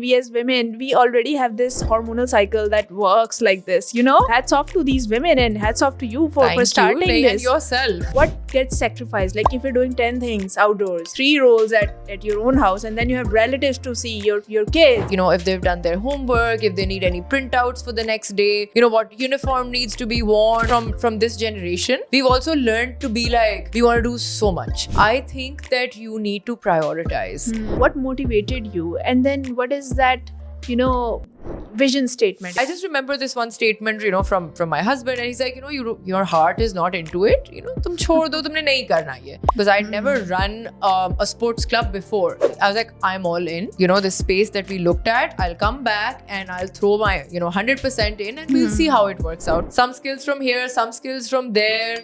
We as women, we already have this hormonal cycle that works like this, you know? Hats off to these women and hats off to you for starting this. And yourself. What gets sacrificed? Like if you're doing 10 things outdoors, 3 roles at your own house, and then you have relatives to see, your kids. You know, if they've done their homework, if they need any printouts for the next day, you know, what uniform needs to be worn from this generation. We've also learned to be like, we want to do so much. I think that you need to prioritize. What motivated you? And then what is that, you know, vision statement? I just remember this one statement, you know, from my husband, and he's like, you know, your heart is not into it. You know, tum chhod do, tumne nahi karna ye. Because I'd never run a sports club before. I was like, I'm all in. You know, the space that we looked at, I'll come back and I'll throw my, 100% in, and we'll see how it works out. Some skills from here, some skills from there.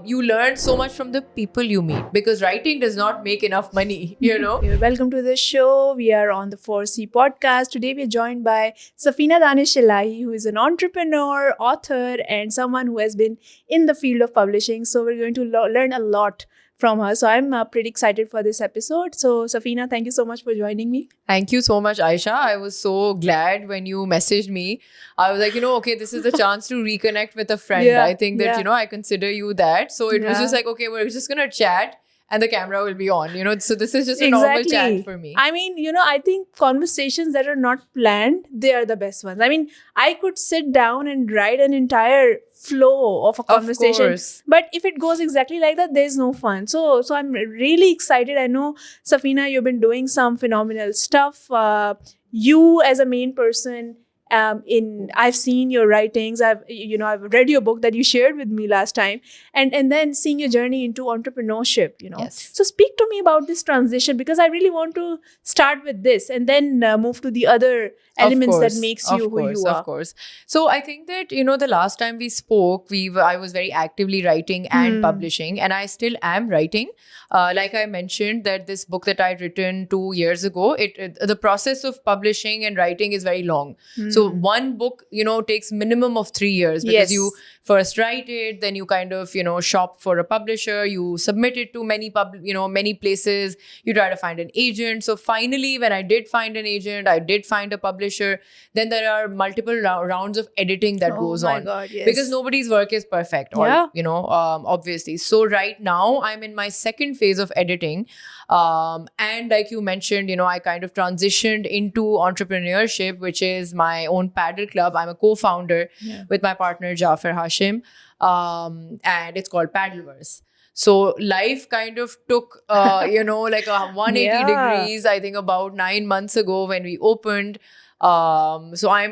You learn so much from the people you meet, because writing does not make enough money, you know. Welcome to the show. We are on the 4C podcast. Today we're joined by Safina Danish Elahi, who is an entrepreneur, author, and someone who has been in the field of publishing. So we're going to learn a lot from her. So I'm pretty excited for this episode. So Safina, thank you so much for joining me. Thank you so much, Aisha. I was so glad when you messaged me. I was like, okay, this is the chance to reconnect with a friend. Yeah, I think that, I consider you that. So it was just like, okay, we're just going to chat. And the camera will be on, so this is just a normal chat for me. I mean, I think conversations that are not planned, they are the best ones. I mean, I could sit down and write an entire flow of a conversation. Of course. But if it goes exactly like that, there's no fun. So I'm really excited. I know, Safina, you've been doing some phenomenal stuff. You as a main person, I've seen your writings. I've read your book that you shared with me last time, and then seeing your journey into entrepreneurship. Yes. So speak to me about this transition, because I really want to start with this and then move to the other elements that makes you who you are. Of course. So I think that the last time we spoke, I was very actively writing and publishing, and I still am writing. Like I mentioned, that this book that I'd written 2 years ago, the process of publishing and writing is very long. So one book, takes minimum of 3 years, because you first write it, then you kind of, shop for a publisher, you submit it to many places, you try to find an agent. So finally, when I did find an agent, I did find a publisher, then there are multiple rounds of editing that goes on. God, yes. Because nobody's work is perfect, or, obviously. So right now, I'm in my second phase of editing. And like you mentioned, I kind of transitioned into entrepreneurship, which is my own paddle club. I'm a co-founder with my partner Jafar Hashim, and it's called Paddleverse. So life kind of took, like a 180 degrees, I think about 9 months ago when we opened. So I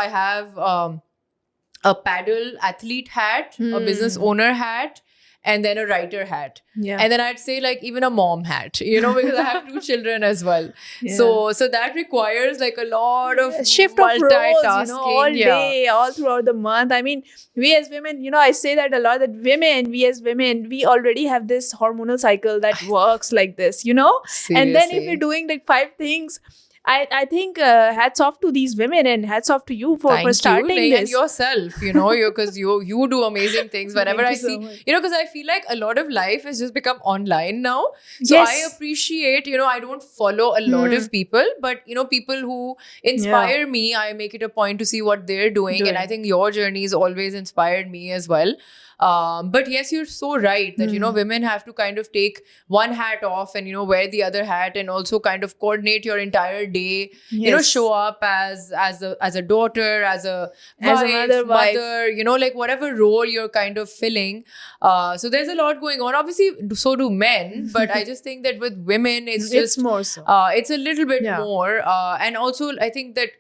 have a paddle athlete hat, a business owner hat, and then a writer hat. Yeah. And then I'd say like even a mom hat, because I have 2 children as well. Yeah. So that requires like a lot of shift of roles, multitasking. all day, all throughout the month. I mean, we as women, I say that a lot, that we as women, we already have this hormonal cycle that works like this, Seriously. And then if you're doing like 5 things, I think hats off to these women and hats off to you for starting this. And yourself, because you do amazing things whenever I see, because I feel like a lot of life has just become online now. So Yes. I appreciate, I don't follow a lot of people, but, people who inspire me, I make it a point to see what they're doing. And I think your journey has always inspired me as well. But yes, you're so right that, women have to kind of take one hat off and, wear the other hat, and also kind of coordinate your entire day, show up as a daughter, as a wife, mother, like whatever role you're kind of filling. So there's a lot going on. Obviously, so do men, but I just think that with women, it's more so. It's a little bit more. And also, I think that,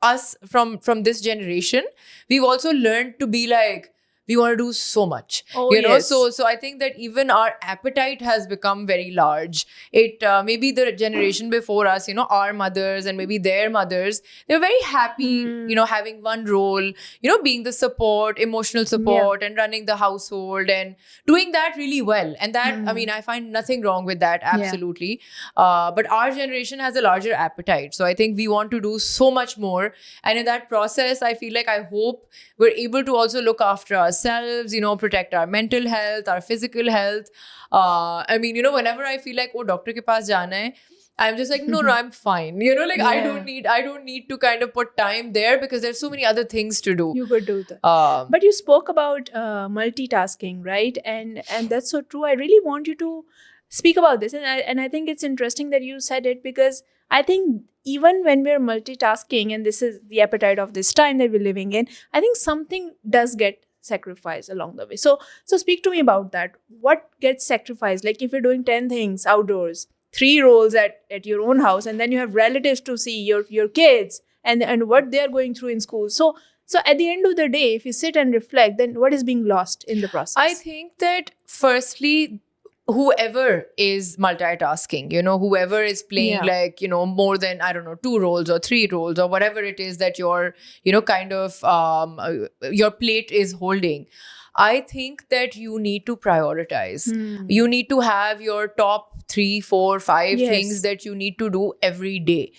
us from this generation, we've also learned to be like, we want to do so much, Yes. So I think that even our appetite has become very large. It maybe the generation before us, our mothers and maybe their mothers, they're very happy, having one role, being the support, emotional support, and running the household and doing that really well. And that, I mean, I find nothing wrong with that, absolutely. But our generation has a larger appetite. So I think we want to do so much more. And in that process, I feel like, I hope we're able to also look after ourselves, protect our mental health, our physical health. I mean, whenever I feel like, doctor ke paas jana hai, I'm just like, no, I'm fine. You know, like I don't need to kind of put time there because there's so many other things to do. You could do that. Um, But you spoke about multitasking, right? And that's so true. I really want you to speak about this, and I think it's interesting that you said it, because I think even when we're multitasking, and this is the appetite of this time that we're living in, I think something does get sacrificed along the way. So speak to me about that. What gets sacrificed? Like if you're doing 10 things outdoors, 3 roles at your own house, and then you have relatives to see, your kids, and what they're going through in school. So at the end of the day, if you sit and reflect, then what is being lost in the process? I think that firstly, whoever is multitasking, you know, whoever is playing like, you know, more than, I don't know, 2 roles or 3 roles or whatever it is that your, you know, kind of your plate is holding. I think that you need to prioritize. You need to have your top 3, 4, 5 things that you need to do every day.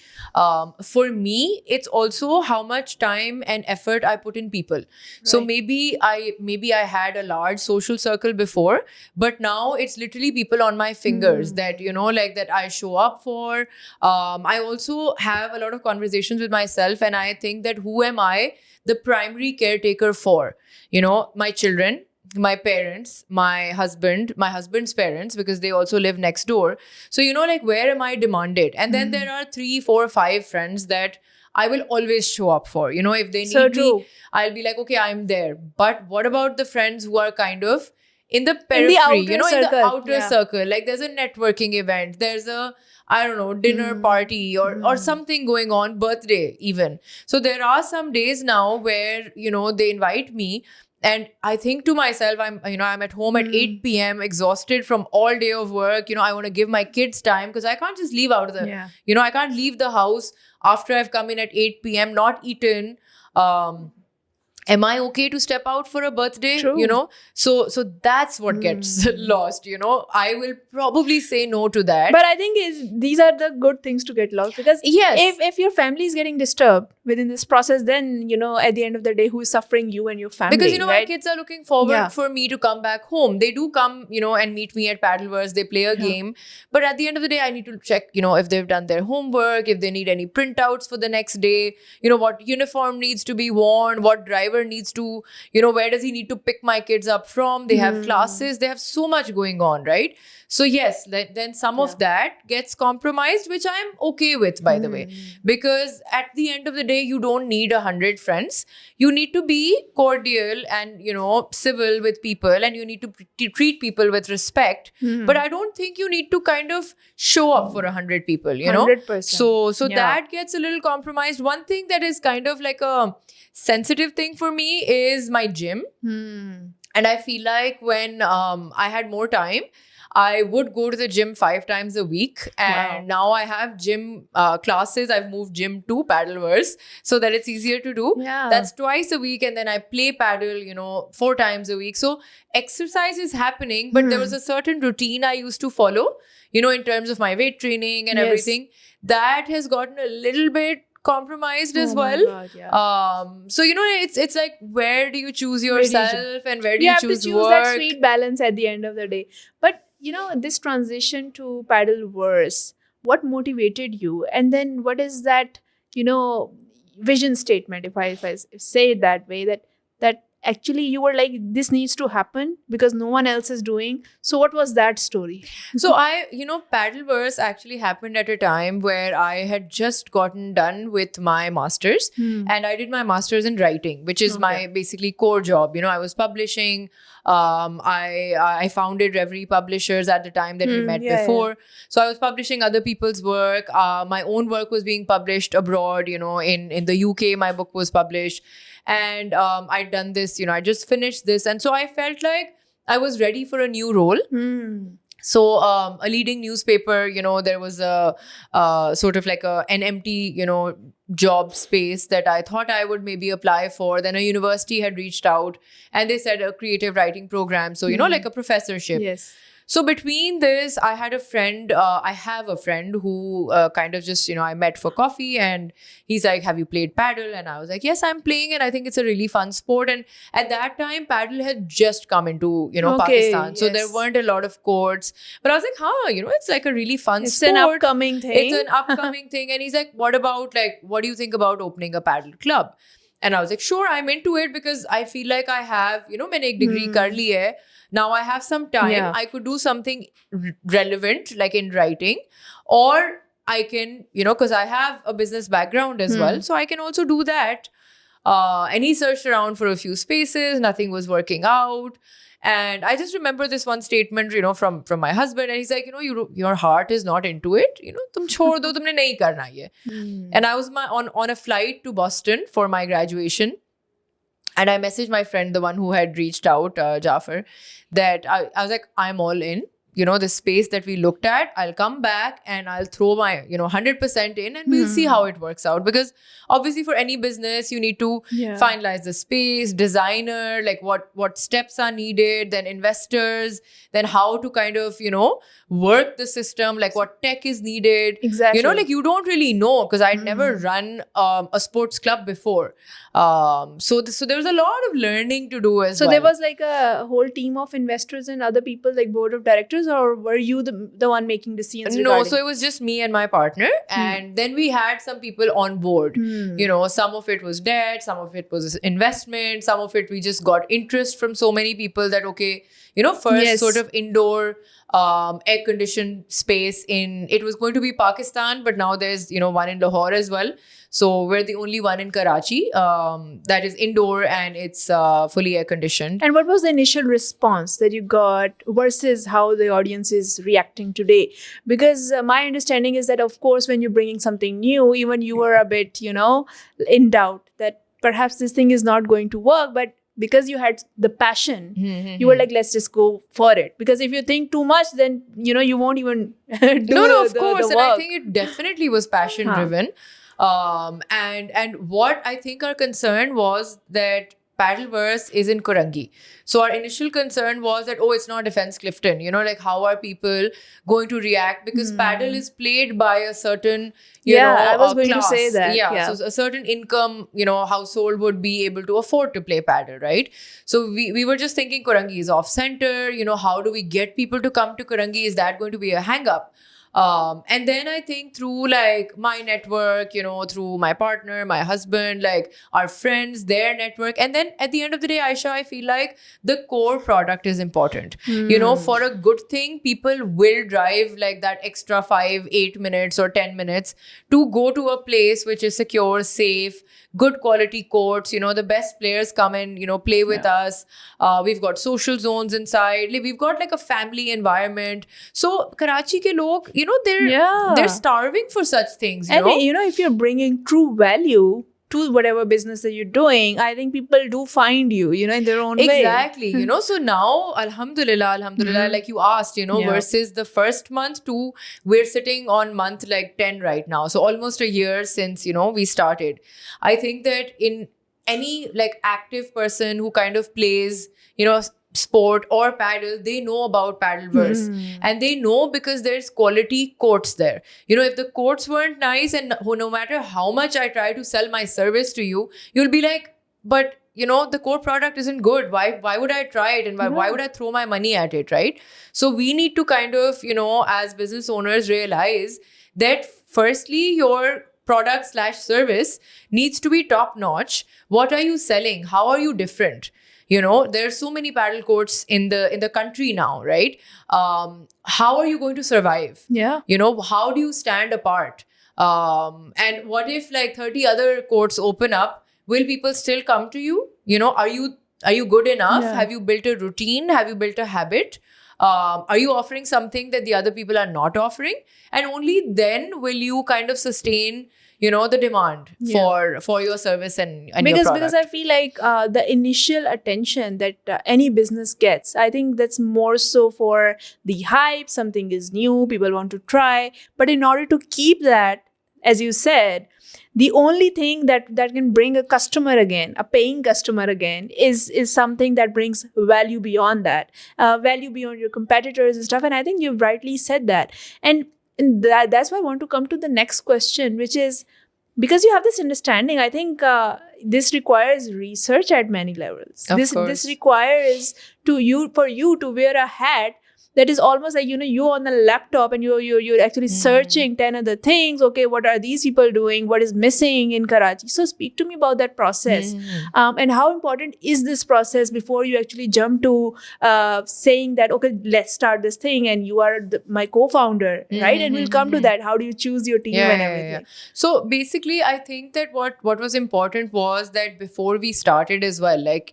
For me, it's also how much time and effort I put in people. So maybe I had a large social circle before, but now it's literally people on my fingers that, you know, like that I show up for. I also have a lot of conversations with myself, and I think that who am I the primary caretaker for? You know, my children, my parents, my husband's parents, because they also live next door. So, you know, like where am I demanded? And then there are 3, 4, 5 friends that I will always show up for. You know, if they need me, I'll be like, okay, I'm there. But what about the friends who are kind of in the periphery, in the outer circle? Like there's a networking event, there's a, I don't know, dinner party or something going on, birthday even. So there are some days now where, you know, they invite me, and I think to myself, I'm at home at 8 p.m. exhausted from all day of work. You know, I want to give my kids time because I can't just leave out of the, you know, I can't leave the house after I've come in at 8 p.m., not eaten. Am I okay to step out for a birthday? True. You know, so that's what gets lost. You know, I will probably say no to that. But I think these are the good things to get lost, because if your family is getting disturbed within this process, then, you know, at the end of the day, who is suffering? You and your family. Because, you know, my kids are looking forward for me to come back home. They do come, you know, and meet me at Paddleverse. They play a game. But at the end of the day, I need to check, you know, if they've done their homework, if they need any printouts for the next day, you know, what uniform needs to be worn, what driver needs to, you know, where does he need to pick my kids up from? They have classes. They have so much going on, right? So yes, then some of that gets compromised, which I'm okay with, by the way, because at the end of the day, you don't need 100 friends. You need to be cordial and, you know, civil with people, and you need to treat people with respect. But I don't think you need to kind of show up for 100 people, you know. 100%. So that gets a little compromised. One thing that is kind of like a sensitive thing for me is my gym. And I feel like when I had more time, I would go to the gym 5 times a week. And now I have gym classes. I've moved gym to Paddleverse so that it's easier to do. That's twice a week. And then I play paddle, you know, 4 times a week. So exercise is happening, but there was a certain routine I used to follow, you know, in terms of my weight training and everything. That has gotten a little bit compromised as well. God, so, you know, it's like, where do you choose yourself and where do you choose work? You have to choose that sweet balance at the end of the day. But, you know, this transition to Paddleverse, what motivated you? And then what is that, you know, vision statement, if I say it that way, that actually you were like, this needs to happen because no one else is doing. So what was that story? So you know, Paddleverse actually happened at a time where I had just gotten done with my master's, and I did my master's in writing, which is my basically core job. You know, I was publishing. I founded Reverie Publishers at the time that we met before. So I was publishing other people's work. My own work was being published abroad, you know, in the UK, my book was published. And I'd done this, you know, I just finished this. And so I felt like I was ready for a new role. So a leading newspaper, you know, there was a sort of like an empty, you know, job space that I thought I would maybe apply for. Then a university had reached out and they said a creative writing program. So, you know, like a professorship. So between this, I had a friend, I have a friend who kind of just, I met for coffee, and he's like, have you played paddle? And I was like, yes, I'm playing, and I think it's a really fun sport. And at that time, paddle had just come into, Okay, Pakistan. So there yes. weren't a lot of courts. But I was like, it's like a really fun It's sport. an upcoming thing. It's an upcoming thing. And he's like, what do you think about opening a paddle club? And I was like, sure, I'm into it because I feel like I have, मैंने एक degree कर ली है. Now I have some time. Yeah. I could do something relevant, like in writing, or I can, because I have a business background as well. So I can also do that. And he searched around for a few spaces. Nothing was working out. And I just remember this one statement, from my husband. And he's like, your heart is not into it. तुम छोड़ दो, तुमने नहीं करना ये. And I was on a flight to Boston for my graduation. And I messaged my friend, the one who had reached out, Jafar, that I was like, I'm all in. The space that we looked at, I'll come back and I'll throw my, 100% in, and we'll see how it works out. Because obviously for any business, you need to finalize the space, designer, like what steps are needed, then investors, then how to kind of, work the system, like what tech is needed. Exactly. Like you don't really know, because I'd never run a sports club before. So there was a lot of learning to do as well. So there was like a whole team of investors and other people, like board of directors, or were you the one making decisions? No, so it was just me and my partner. And then we had some people on board. Some of it was debt, some of it was investment, some of it we just got interest from so many people that, okay, first sort of indoor air-conditioned space it was going to be Pakistan, but now there's, one in Lahore as well. So we're the only one in Karachi that is indoor and it's fully air-conditioned. And what was the initial response that you got versus how the audience is reacting today? Because my understanding is that, of course, when you're bringing something new, even you were a bit, in doubt that perhaps this thing is not going to work, but because you had the passion, you were like, let's just go for it. Because if you think too much, then, you won't even do of course. And I think it definitely was passion driven. And what I think our concern was that Paddleverse is in Korangi. So our initial concern was that, it's not Defence Clifton. Like how are people going to react? Because paddle is played by a certain, I was going class. to say that. Yeah. So a certain income, household would be able to afford to play paddle, right? So we were just thinking Korangi is off center. How do we get people to come to Korangi? Is that going to be a hang up? And then I think through like my network, through my partner, my husband, like our friends, their network. And then at the end of the day, Aisha, I feel like the core product is important. For a good thing, people will drive like that extra 5-8 minutes or 10 minutes to go to a place which is secure, safe, good quality courts. The best players come and, play with us. We've got social zones inside. We've got like a family environment. So Karachi ke log, they're starving for such things. And if you're bringing true value to whatever business that you're doing, I think people do find you, in their own way. Exactly. So now, alhamdulillah, like you asked, versus the first month to, we're sitting on month like 10 right now. So almost a year since, we started. I think that in any like active person who kind of plays, sport or paddle, they know about Paddleverse. And they know because there's quality courts there. If the courts weren't nice, and no matter how much I try to sell my service to you, you'll be like, but the core product isn't good. Why would I try it? And why would I throw my money at it, right? So we need to kind of, as business owners realize that firstly, your product/service needs to be top notch. What are you selling? How are you different? There are so many paddle courts in the country now, right? How are you going to survive? Yeah. How do you stand apart? And what if like 30 other courts open up? Will people still come to you? Are you good enough? Yeah. Have you built a routine? Have you built a habit? Are you offering something that the other people are not offering? And only then will you kind of sustain the demand for your service and your product. Because I feel like the initial attention that any business gets, I think that's more so for the hype. Something is new, people want to try. But in order to keep that, as you said, the only thing that can bring a customer again, a paying customer again, is something that brings value beyond that, value beyond your competitors and stuff. And I think you've rightly said that. And that's why I want to come to the next question, which is, because you have this understanding, I think this requires research at many levels. Of This course. requires for you to wear a hat that is almost like, you're on the laptop and you're actually searching 10 other things. Okay, what are these people doing? What is missing in Karachi? So speak to me about that process, and how important is this process before you actually jump to saying that, okay, let's start this thing, and you are my co-founder, right? And we'll come to that. How do you choose your team and everything? So basically, I think that what was important was that before we started as well, like,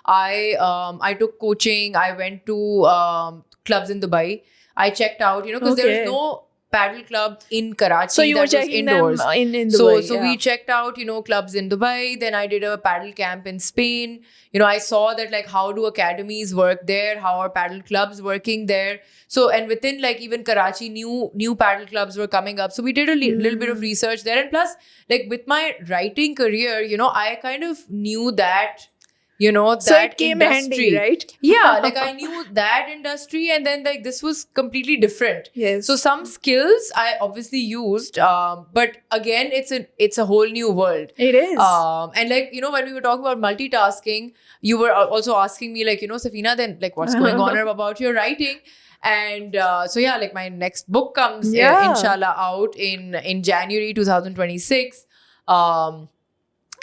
I took coaching. I went to clubs in Dubai. I checked out, because there was no paddle club in Karachi. So you were that was checking indoors. them in Dubai. So we checked out, clubs in Dubai. Then I did a paddle camp in Spain. I saw that, like, how do academies work there? How are paddle clubs working there? So, and within, like, even Karachi, new paddle clubs were coming up. So we did a little bit of research there. And plus, like, with my writing career, I kind of knew that, that so it came industry. handy, right? Yeah, like, I knew that industry, and then, like, this was completely different. Yes. So some skills I obviously used, but again, it's a whole new world. It is. And, like, when we were talking about multitasking, you were also asking me, like, Safina, then, like, what's going on about your writing? And so yeah, like, my next book comes inshallah out in January 2026.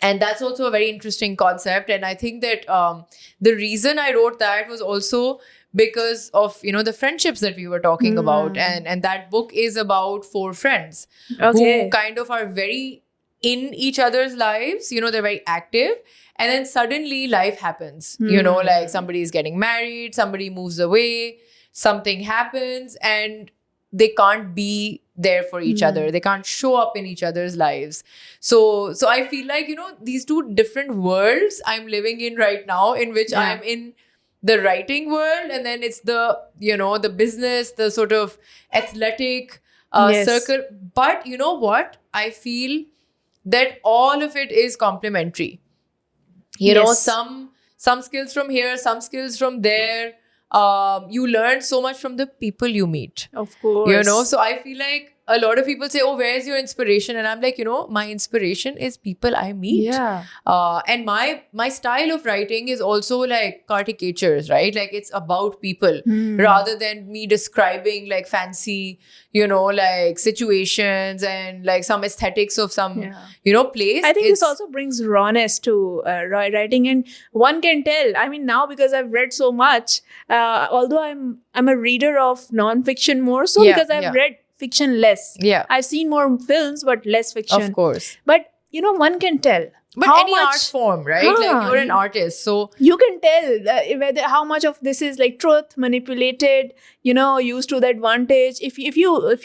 And that's also a very interesting concept. And I think that the reason I wrote that was also because of, the friendships that we were talking about. And that book is about 4 friends who kind of are very in each other's lives. They're very active. And then suddenly life happens. Like, somebody is getting married, somebody moves away, something happens, and they can't be there for each other. They can't show up in each other's lives. So I feel like, these 2 different worlds I'm living in right now, in which I'm in the writing world, and then it's the, the business, the sort of athletic circle. But you know what? I feel that all of it is complementary. Some skills from here, some skills from there. You learn so much from the people you meet. Of course. So I feel like a lot of people say, oh, where's your inspiration? And I'm like, my inspiration is people I meet. Yeah. And my style of writing is also like caricatures, right? Like, it's about people rather than me describing, like, fancy, like, situations and, like, some aesthetics of some, place. I think this also brings rawness to writing, and one can tell. I mean, now, because I've read so much, although I'm a reader of non-fiction more so, because I've read fiction less. Yeah. I've seen more films, but less fiction. Of course. But, one can tell. But any art form, right? Like, you're an artist, so you can tell whether how much of this is, like, truth manipulated, used to the advantage. If you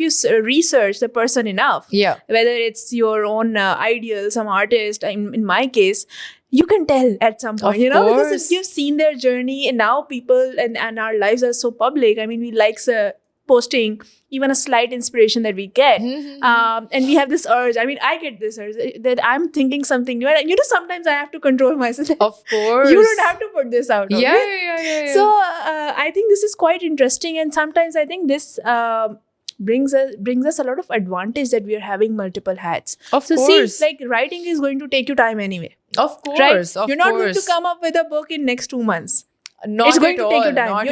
research the person enough, whether it's your own ideal, some artist, in my case, you can tell at some point, because if you've seen their journey, and now people and our lives are so public. I mean, we like posting even a slight inspiration that we get, and we have this urge. I mean, I get this urge that I'm thinking something new, and sometimes I have to control myself. Of course, you don't have to put this out. Okay? Yeah. So I think this is quite interesting, and sometimes I think this brings us a lot of advantage that we are having multiple hats. Of course. See, like, writing is going to take you time anyway. Of course, right? You're not going to come up with a book in next 2 months. It's going to take you time.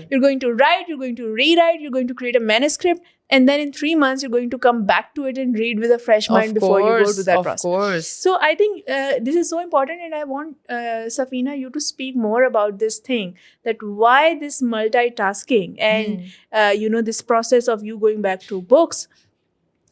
You're going to write, you're going to rewrite, you're going to create a manuscript, and then in 3 months you're going to come back to it and read with a fresh mind before you go to that process. Of course. So I think this is so important, and I want Safina, you to speak more about this thing, that why this multitasking and this process of you going back to books,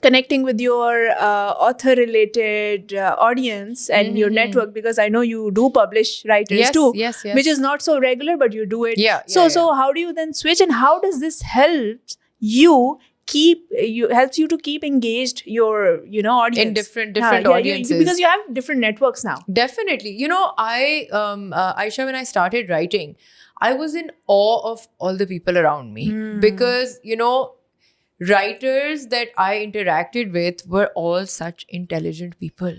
connecting with your author-related audience and your network, because I know you do publish writers too, yes. which is not so regular, but you do it. So how do you then switch, and how does this help you helps you to keep engaged your audience in different audiences, because you have different networks now? Definitely. I Aisha, when I started writing, I was in awe of all the people around me, because writers that I interacted with were all such intelligent people,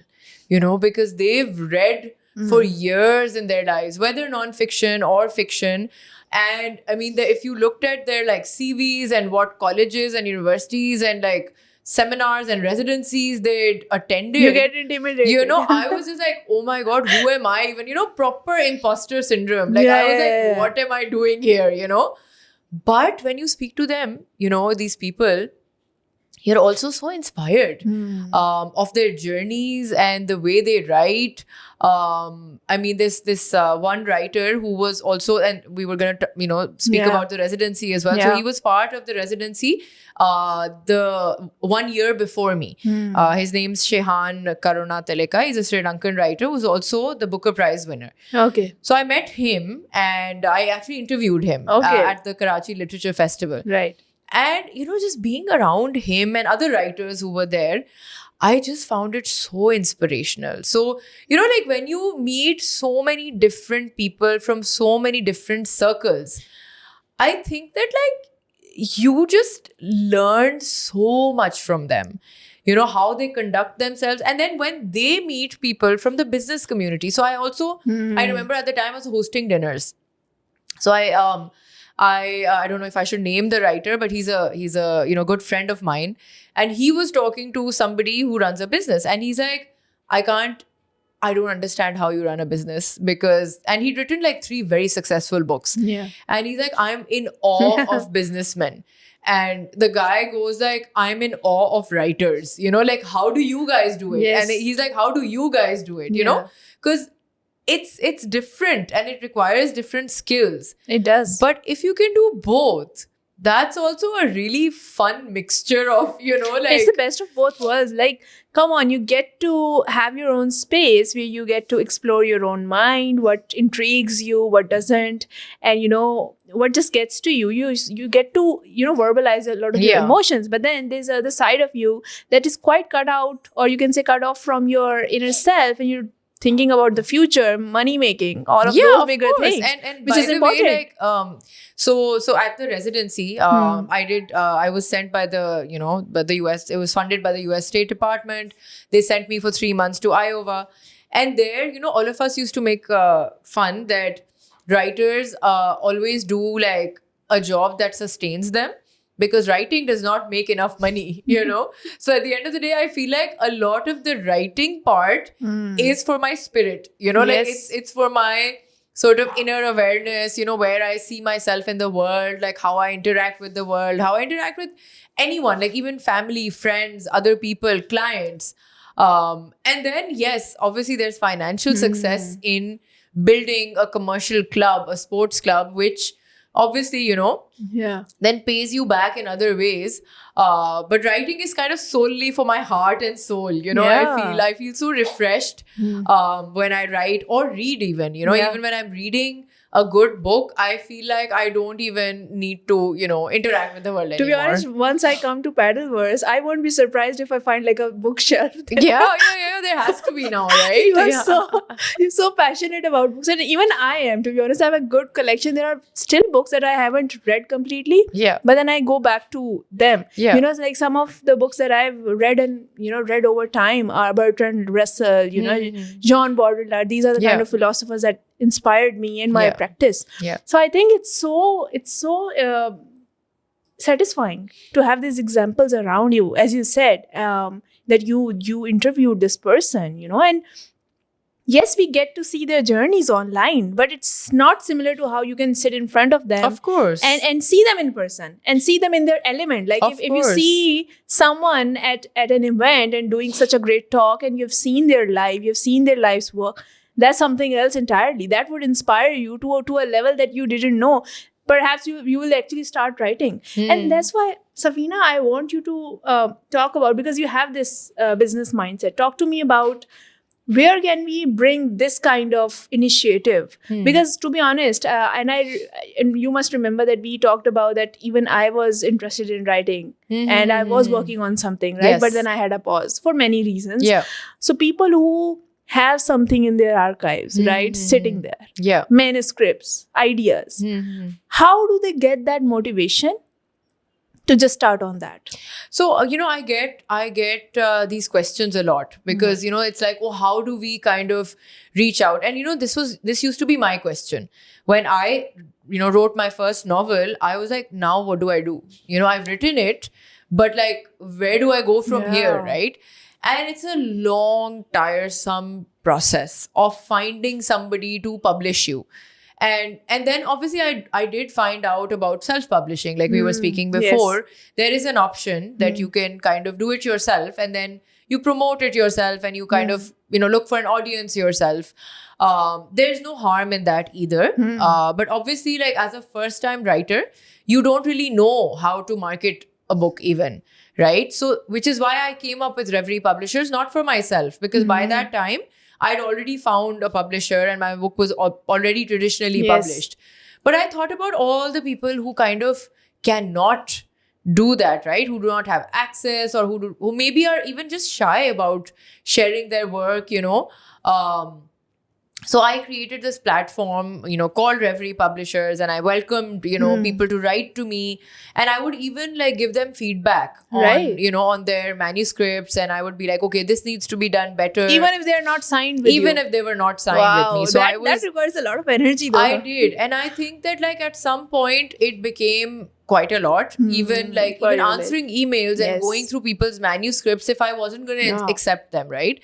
you know, because they've read for years in their lives, whether non-fiction or fiction. And I mean, if you looked at their like CVs and what colleges and universities and like seminars and residencies they'd attended, You get intimidated. you know, I was just like, oh my God, who am I even? You know, proper imposter syndrome. Like, Yeah, I was like, yeah, yeah. what am I doing here? You know? But when you speak to them, you know, these people, you're also so inspired of their journeys and the way they write. I mean, this one writer who was also, and we were gonna speak Yeah. about the residency as well. Yeah. So he was part of the residency the 1 year before me. His name's Shehan Karunatilaka. He's a Sri Lankan writer who's also the Booker Prize winner. Okay. So I met him and I actually interviewed him Okay. at the Karachi Literature Festival. Right. And, you know, just being around him and other writers who were there, I just found it so inspirational. So, you know, like when you meet so many different people from so many different circles, I think that like you just learn so much from them. You know, how they conduct themselves. And then when they meet people from the business community. So I also, I remember at the time I was hosting dinners. So I don't know if I should name the writer, but he's a good friend of mine, and he was talking to somebody who runs a business, and he's like, I don't understand how you run a business and he'd written like 3 very successful books, Yeah. and he's like, I'm in awe of businessmen. And the guy goes like, I'm in awe of writers, you know, like, how do you guys do it? Yes. And he's like, how do you guys do it? You know, because it's different and it requires different skills. It does. But if you can do both, that's also a really fun mixture of, you know, like, it's the best of both worlds. Like, come on, you get to have your own space where you get to explore your own mind, what intrigues you, what doesn't, and you know what just gets to you. You get to, you know, verbalize a lot of your Yeah. emotions. But then there's the other side of you that is quite cut out, or you can say cut off from your inner self, and you're thinking about the future, money making, all of those of bigger course. things, And which by is the important. way, like so at the residency, I was sent by the US. It was funded by the US State Department. They sent me for 3 months to Iowa, and there, you know, all of us used to make fun that writers always do like a job that sustains them, because writing does not make enough money, you know. So at the end of the day, I feel like a lot of the writing part is for my spirit, you know, like Yes. it's for my sort of inner awareness, you know, where I see myself in the world, like how I interact with the world, how I interact with anyone, like even family, friends, other people, clients. And then, yes, obviously there's financial success in building a commercial club, a sports club, which obviously, you know, Yeah. then pays you back in other ways. But writing is kind of solely for my heart and soul, you know. Yeah. I feel so refreshed when I write or read, even, you know, Yeah. even when I'm reading a good book, I feel like I don't even need to, you know, interact with the world To anymore. be honest, once I come to Paddleverse, I won't be surprised if I find like a bookshelf there. yeah, there has to be now, right? You are Yeah. you're so passionate about books, and even I am. To be honest, I have a good collection. There are still books that I haven't read completely, Yeah. but then I go back to them. Yeah. You know, it's like some of the books that I've read and read over time are Bertrand Russell, John Baudrillard. These are the kind Yeah. of philosophers that inspired me in my Yeah. practice. Yeah. So I think it's so satisfying to have these examples around you, as you said, that you interviewed this person, and yes, we get to see their journeys online, but it's not similar to how you can sit in front of them Of course. and see them in person and see them in their element. Like Of if you course. see someone at an event and doing such a great talk, and you've seen their life, you've seen their life's work, that's something else entirely. That would inspire you to a level that you didn't know. Perhaps you will actually start writing. And that's why, Safina, I want you to talk about, because you have this business mindset. Talk to me about where can we bring this kind of initiative? Because to be honest, and you must remember that we talked about that even I was interested in writing and I was working on something, right? Yes. But then I had a pause for many reasons. Yeah. So people who have something in their archives, right, sitting there, Yeah. manuscripts, ideas, how do they get that motivation to just start on that? So I get these questions a lot because it's like, oh, how do we kind of reach out? And this used to be my question when I wrote my first novel. I was like, now what do I do? I've written it, but like, where do I go from here, right? And it's a long, tiresome process of finding somebody to publish you. And then obviously I did find out about self-publishing, like we were speaking before. Yes. There is an option that you can kind of do it yourself, and then you promote it yourself, and you kind of look for an audience yourself. There's no harm in that either. But obviously, like as a first-time writer, you don't really know how to market a book even, right? So which is why I came up with Reverie Publishers, not for myself, because by that time I'd already found a publisher and my book was already traditionally published. But I thought about all the people who kind of cannot do that, right? Who do not have access, or who maybe are even just shy about sharing their work, So I created this platform, called Reverie Publishers, and I welcomed, people to write to me, and I would even like give them feedback on, on their manuscripts, and I would be like, okay, this needs to be done better. Even if they're not signed with you. Even if they were not signed with me. So that requires a lot of energy though. I did. And I think that like at some point it became quite a lot, even answering emails and going through people's manuscripts if I wasn't going to accept them, right?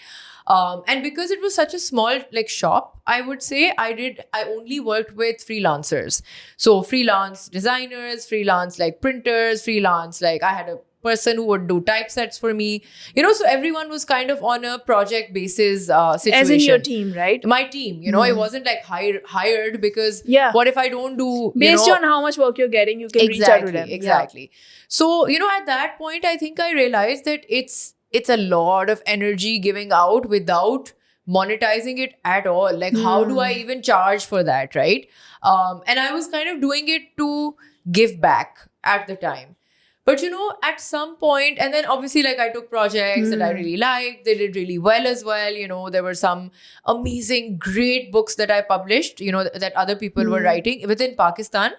And because it was such a small shop, I would say I only worked with freelancers. So freelance designers, freelance printers, freelance, I had a person who would do typesets for me, so everyone was kind of on a project basis situation. As in your team, right? My team, it wasn't like hired because what if I don't do... Based on how much work you're getting, you can reach out to them. Exactly. So, at that point, I think I realized that it's a lot of energy giving out without monetizing it at all. Like, how do I even charge for that, right? And I was kind of doing it to give back at the time. But, at some point, and then obviously, I took projects that I really liked. They did really well as well. There were some amazing, great books that I published, that other people were writing within Pakistan.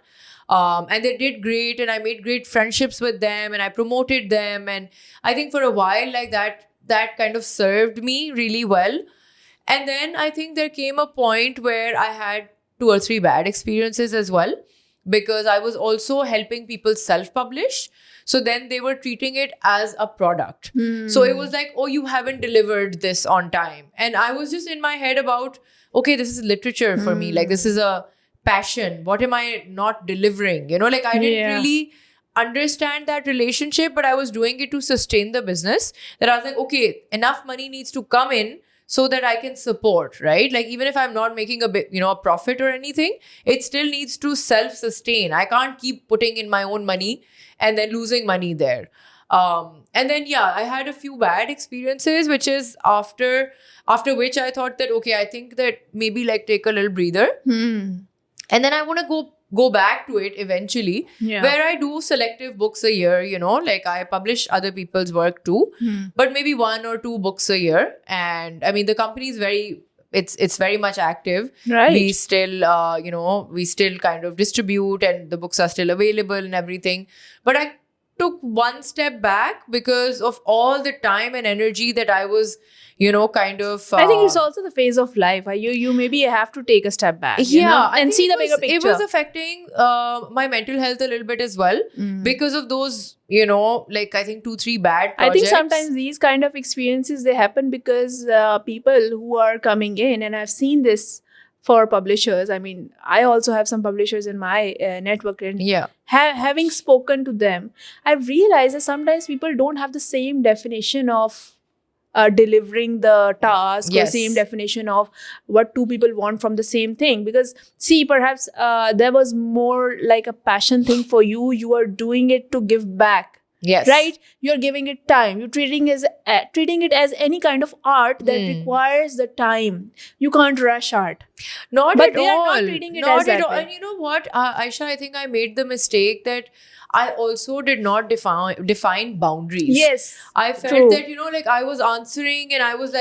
And they did great, and I made great friendships with them, and I promoted them. And I think for a while, that kind of served me really well. And then I think there came a point where I had 2 or 3 bad experiences as well, because I was also helping people self-publish. So then they were treating it as a product. So it was like, oh, you haven't delivered this on time. And I was just in my head about, okay, this is literature for me. This is a passion. What am I not delivering? I didn't really understand that relationship, but I was doing it to sustain the business. That I was like, okay, enough money needs to come in so that I can support, right? Even if I'm not making a bit, a profit or anything, it still needs to self-sustain. I can't keep putting in my own money and then losing money there. And then, I had a few bad experiences, which is after which I thought that, okay, I think that maybe take a little breather. And then I want to go back to it eventually, where I do selective books a year, I publish other people's work too, but maybe 1 or 2 books a year. And I mean, the company is it's very much active. Right. We still, we still kind of distribute, and the books are still available and everything. But I took one step back because of all the time and energy that I was, kind of... I think it's also the phase of life. You maybe have to take a step back. And see the bigger picture. It was affecting my mental health a little bit as well because of those, I think 2-3 bad projects. I think sometimes these kind of experiences, they happen because people who are coming in, and I've seen this for publishers. I mean, I also have some publishers in my network, and having spoken to them, I've realized that sometimes people don't have the same definition of delivering the task, or same definition of what 2 people want from the same thing. Because see, perhaps there was more like a passion thing for you. You are doing it to give back. Yes. Right? You're giving it time. You're treating it as any kind of art that requires the time. You can't rush art. But they are not treating it as that way. And you know what, Aisha, I think I made the mistake that I also did not define boundaries. Yes. I felt that, I was answering and I was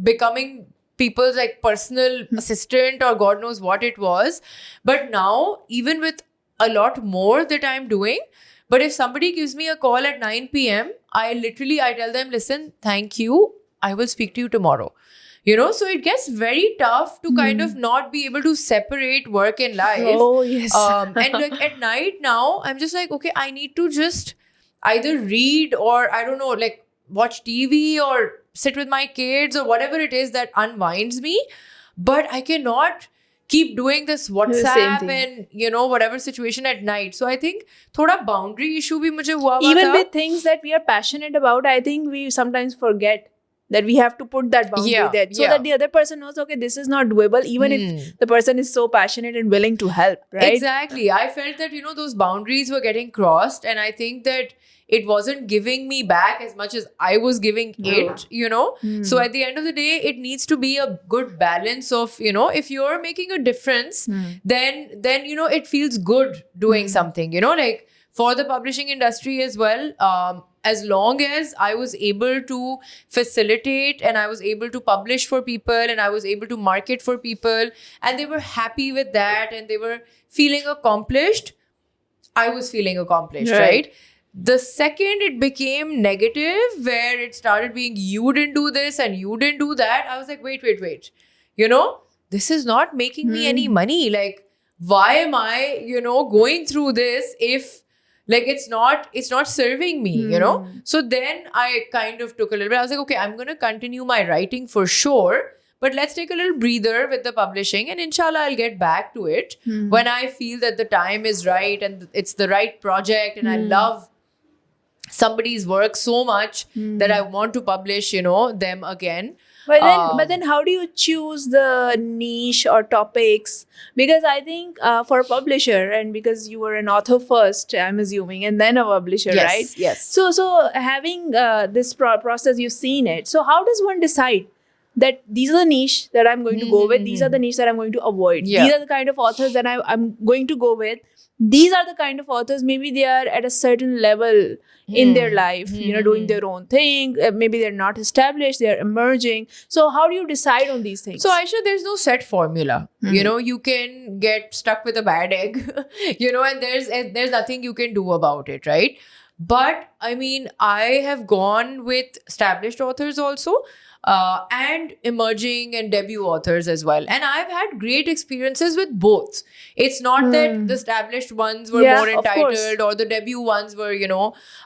becoming people's personal assistant, or God knows what it was. But now, even with a lot more that I'm doing, But if somebody gives me a call at 9 p.m., I tell them, listen, thank you. I will speak to you tomorrow. So it gets very tough to kind of not be able to separate work and life. Oh, yes. And like at night now, I'm just like, okay, I need to just either read or I don't know, like watch TV or sit with my kids or whatever it is that unwinds me. But I cannot keep doing this WhatsApp and whatever situation at night. So I think thoda boundary issue bhi mujhe hua Even tha. with things that we are passionate about, I think we sometimes forget that we have to put that boundary there so that the other person knows, okay, this is not doable, even if the person is so passionate and willing to help, right? Exactly. I felt that, those boundaries were getting crossed, and I think that it wasn't giving me back as much as I was giving it, So at the end of the day, it needs to be a good balance of, if you're making a difference, then it feels good doing something, like for the publishing industry as well. As long as I was able to facilitate and I was able to publish for people and I was able to market for people and they were happy with that and they were feeling accomplished, I was feeling accomplished, right? The second it became negative, where it started being, you didn't do this and you didn't do that, I was like, wait. This is not making me any money. Like, why am I, going through this if like it's not serving me, So then I kind of took a little bit. I was like, okay, I'm going to continue my writing for sure, but let's take a little breather with the publishing and inshallah I'll get back to it when I feel that the time is right and it's the right project and I love somebody's work so much that I want to publish, them again. But then how do you choose the niche or topics? Because I think for a publisher, and because you were an author first, I'm assuming, and then a publisher, right? Yes. So having this process, you've seen it. So how does one decide that these are the niche that I'm going to go with? These are the niche that I'm going to avoid. Yeah. These are the kind of authors that I'm going to go with. These are the kind of authors, maybe they are at a certain level in their life, doing their own thing. Maybe they're not established, they're emerging. So how do you decide on these things? So Aisha, there's no set formula. You can get stuck with a bad egg, and there's nothing you can do about it, right? But I mean, I have gone with established authors also. And emerging and debut authors as well. And I've had great experiences with both. It's not that the established ones were more entitled or the debut ones were,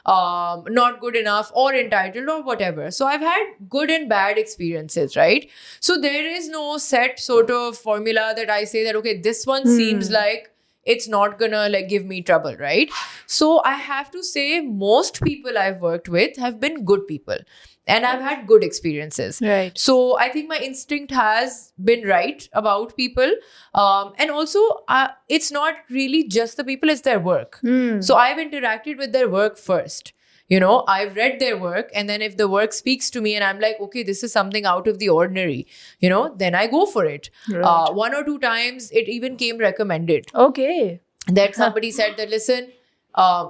not good enough or entitled or whatever. So I've had good and bad experiences, right? So there is no set sort of formula that I say that, okay, this one seems like it's not gonna like give me trouble, right? So I have to say most people I've worked with have been good people. And I've had good experiences. Right. So I think my instinct has been right about people. And also, it's not really just the people, it's their work. So I've interacted with their work first. I've read their work. And then if the work speaks to me and I'm like, okay, this is something out of the ordinary, then I go for it. Right. 1 or 2 times, it even came recommended. Okay. That somebody said that, listen,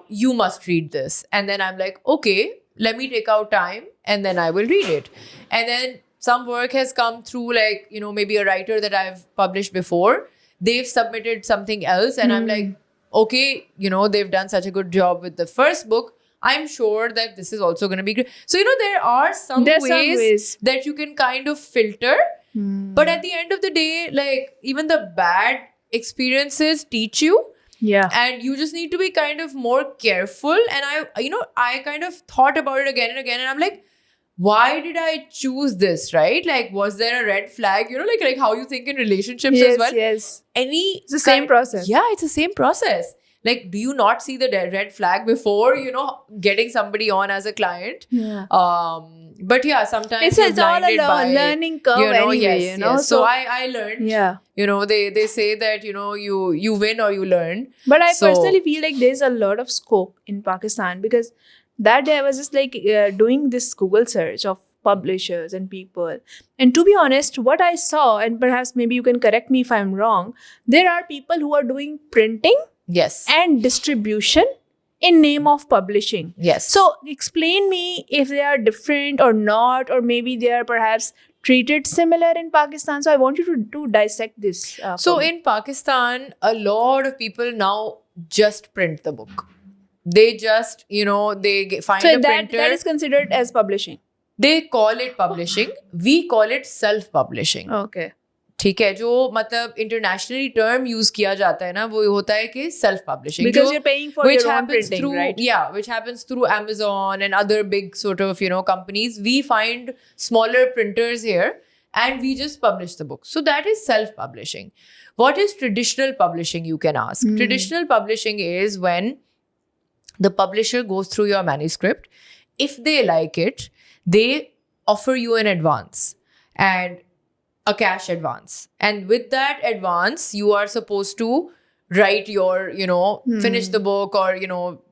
you must read this. And then I'm like, okay, let me take out time and then I will read it. And then some work has come through, like, maybe a writer that I've published before, they've submitted something else and I'm like, okay, they've done such a good job with the first book, I'm sure that this is also going to be great. So, there are some ways that you can kind of filter. But at the end of the day, like, even the bad experiences teach you. Yeah. And you just need to be kind of more careful. And I kind of thought about it again and again. And I'm like, why did I choose this, right? Like, was there a red flag? Like how you think in relationships as well. Yes. It's the same process. Yeah, it's the same process. Like, do you not see the red flag before, getting somebody on as a client? Yeah. But yeah, sometimes it's all a learning curve anyway, Yes. So I learned. Yeah. They say that, you win or you learn. But I personally feel like there's a lot of scope in Pakistan, because that day I was just like doing this Google search of publishers and people. And to be honest, what I saw, and perhaps maybe you can correct me if I'm wrong, there are people who are doing printing and distribution in name of publishing. Yes. So explain me if they are different or not, or maybe they are perhaps treated similar in Pakistan. So I want you to dissect this. So in Pakistan, a lot of people now just print the book. They just, they find So a printer. that is considered as publishing. They call it publishing. We call it self-publishing. Okay. ठीक है, जो मतलब internationally term use किया जाता है ना, वो होता है कि self publishing, Because you're paying for which your own happens printing, through, right? yeah, which happens through Amazon and other big sort of companies. We find smaller printers here and we just publish the book. So that is self publishing. What is traditional publishing, you can ask? Traditional publishing is when the publisher goes through your manuscript. If they like it, they offer you an advance and a cash advance, and with that advance you are supposed to write your finish the book, or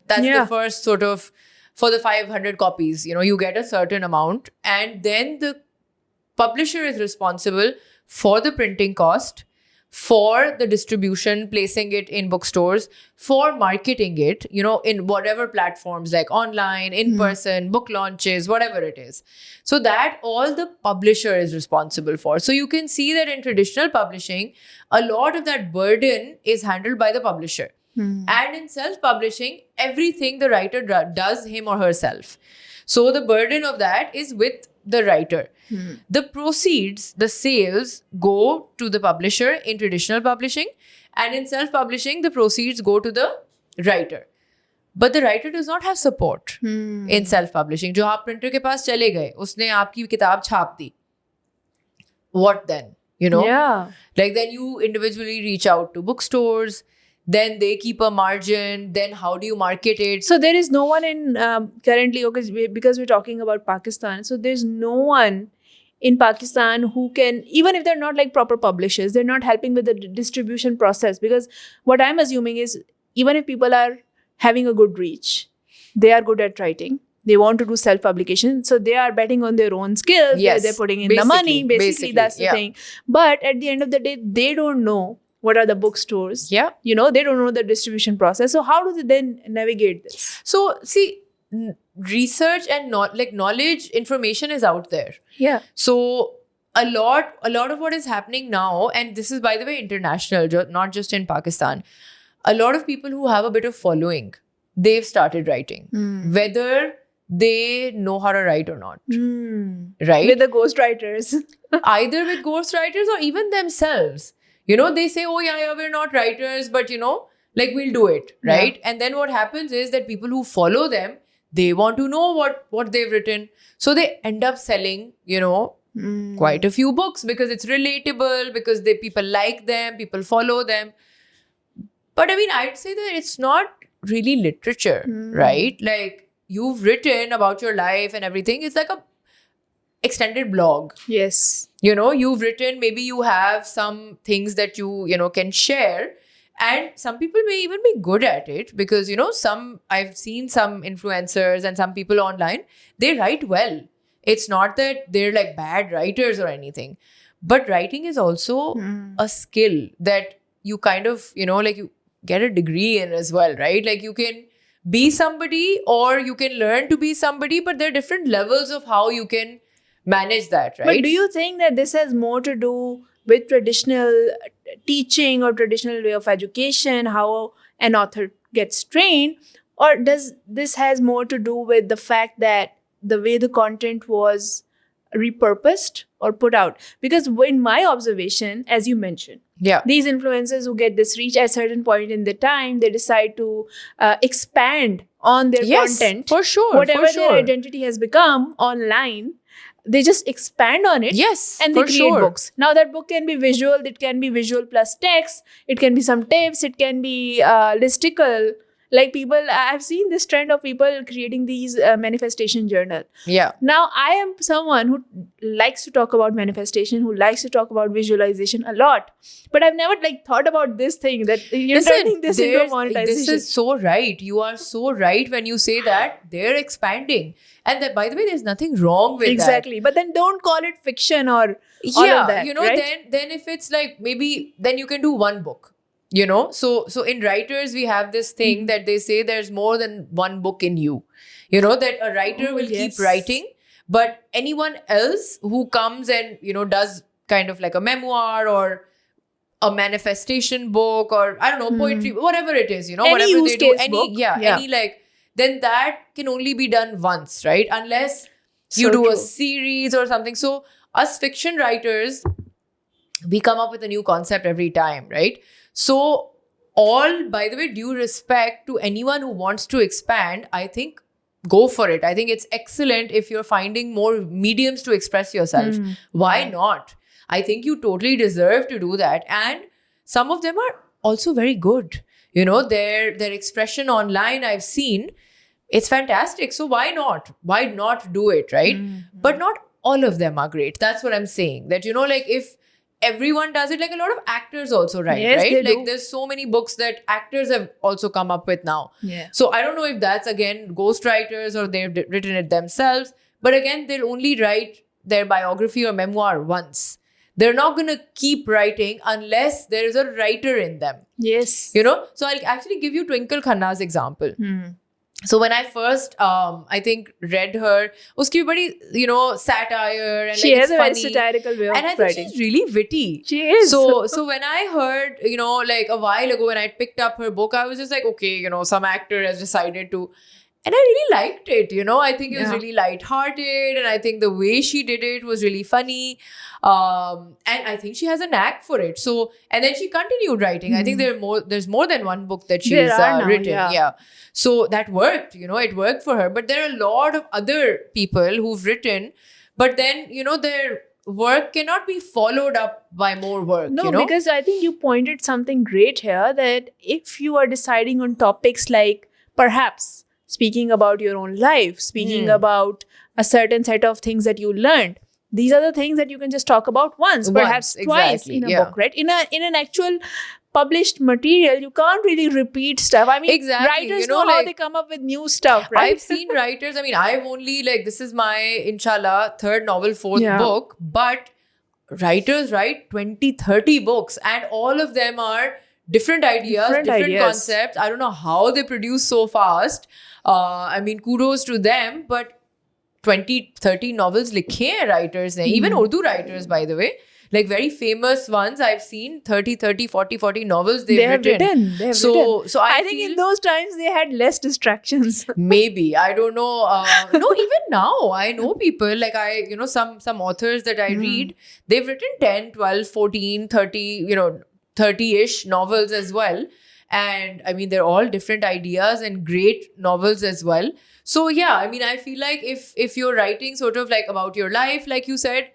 that's the first sort of, for the 500 copies, you get a certain amount, and then the publisher is responsible for the printing cost, for the distribution, placing it in bookstores, for marketing it, in whatever platforms like online, in person, book launches, whatever it is. So that all the publisher is responsible for. So you can see that in traditional publishing, a lot of that burden is handled by the publisher. And in self-publishing, everything the writer does him or herself. So the burden of that is with the writer. The proceeds, the sales, go to the publisher in traditional publishing, and in self-publishing, the proceeds go to the writer. But the writer does not have support in self-publishing. जो आप printer के पास चले गए, उसने आपकी किताब छाप दी. What then? Yeah. Like then you individually reach out to bookstores. Then they keep a margin. Then how do you market it? So there is no one in currently, okay, because we're talking about Pakistan. So there's no one in Pakistan who can, even if they're not like proper publishers, they're not helping with the distribution process. Because what I'm assuming is, even if people are having a good reach, they are good at writing, they want to do self-publication, so they are betting on their own skills. Yes, they're putting in the money. Basically, that's the thing. But at the end of the day, they don't know what are the bookstores. Yeah. They don't know the distribution process. So how do they then navigate this? So see, research and knowledge, information is out there. Yeah. So a lot of what is happening now, and this is by the way international, not just in Pakistan, a lot of people who have a bit of following, they've started writing, whether they know how to write or not. Right? With the ghostwriters. Either with ghostwriters or even themselves. They say, oh yeah, we're not writers, but we'll do it, right? Yeah. And then what happens is that people who follow them, they want to know what they've written. So they end up selling, quite a few books because it's relatable, because people like them, people follow them. But I mean, I'd say that it's not really literature, right? Like, you've written about your life and everything. It's like a extended blog. Yes. You've written, maybe you have some things that you can share. And some people may even be good at it because, I've seen some influencers and some people online, they write well. It's not that they're like bad writers or anything. But writing is also a skill that you kind of, you get a degree in as well, right? Like you can be somebody or you can learn to be somebody, but there are different levels of how you can manage that, right? But do you think that this has more to do with traditional teaching or traditional way of education, how an author gets trained, or does this has more to do with the fact that the way the content was repurposed or put out? Because in my observation, as you mentioned, these influencers who get this reach at a certain point in the time, they decide to expand on their content. For sure. Whatever their identity has become online, they just expand on it. Yes, and they create books. Now that book can be visual, it can be visual plus text, it can be some tips, it can be listicle. Like I've seen this trend of people creating these manifestation journal. Yeah. Now I am someone who likes to talk about manifestation, who likes to talk about visualization a lot. But I've never thought about this thing that you're turning this into monetization. This is so right. You are so right when you say that they're expanding. And that, by the way, there's nothing wrong with that. Exactly. But then don't call it fiction or all of that, right? then if it's like, maybe then you can do one book. So in writers, we have this thing that they say there's more than one book in you. That a writer will keep writing, but anyone else who comes and, does kind of like a memoir or a manifestation book or I don't know, poetry, whatever it is, you know, Any whatever use they do, case book. any like, then that can only be done once, right? Unless you So do a true. series or something. So us fiction writers, we come up with a new concept every time, right? So all, by the way, due respect to anyone who wants to expand, I think go for it. I think it's excellent if you're finding more mediums to express yourself. Why not? I think you totally deserve to do that. And some of them are also very good. You know, their expression online I've seen, it's fantastic. So why not? Why not do it, right? But not all of them are great. That's what I'm saying. That, you know, like if everyone does it, like a lot of actors also write, Yes, right? they Like do. there's so many books that actors have also come up with now. Yeah. So I don't know if that's again ghostwriters or they've written it themselves. But again, they'll only write their biography or memoir once. They're not going to keep writing unless there is a writer in them. Yes. You know? So I'll actually give you Twinkle Khanna's example. So when I first, I think, read her, uski badi, you know, satire and She like, has it's a very funny. satirical way of And I think writing. she's really witty. She is. So when I heard, you know, like a while ago when I picked up her book, I was just like, okay, you know, some actor has decided to. And I really liked it, you know. I think it was Yeah. really lighthearted, and I think the way she did it was really funny. And I think she has a knack for it. So, and then she continued writing. I think there's more than one book that she's There are now, written. yeah. So that worked, you know, it worked for her. But there are a lot of other people who've written, but then, you know, their work cannot be followed up by more work. No, you know? because I think you pointed something great here, that if you are deciding on topics like perhaps speaking about your own life, speaking about a certain set of things that you learned, these are the things that you can just talk about once, perhaps twice exactly, in a yeah. book, right? In an actual published material, you can't really repeat stuff. I mean, Exactly, writers you know, know how like, they come up with new stuff, right? I've seen writers, I mean, I've only, like, this is my, inshallah, third novel, fourth Yeah. book, but writers write 20, 30 books, and all of them are different ideas, Different different ideas. concepts. I don't know how they produce so fast. I mean, kudos to them, but 20, 30 novels likhe hain writers ne. Even Urdu writers, by the way. Like very famous ones I've seen, 30, 40 novels they've They have written. They have So written. so I think feel in those times they had less distractions. maybe, I don't know. No, even now I know people like you know, some authors that I read, they've written 10, 12, 14, 30, you know, 30-ish novels as well. And I mean, they're all different ideas and great novels as well. So yeah, I mean, I feel like if you're writing sort of like about your life, like you said,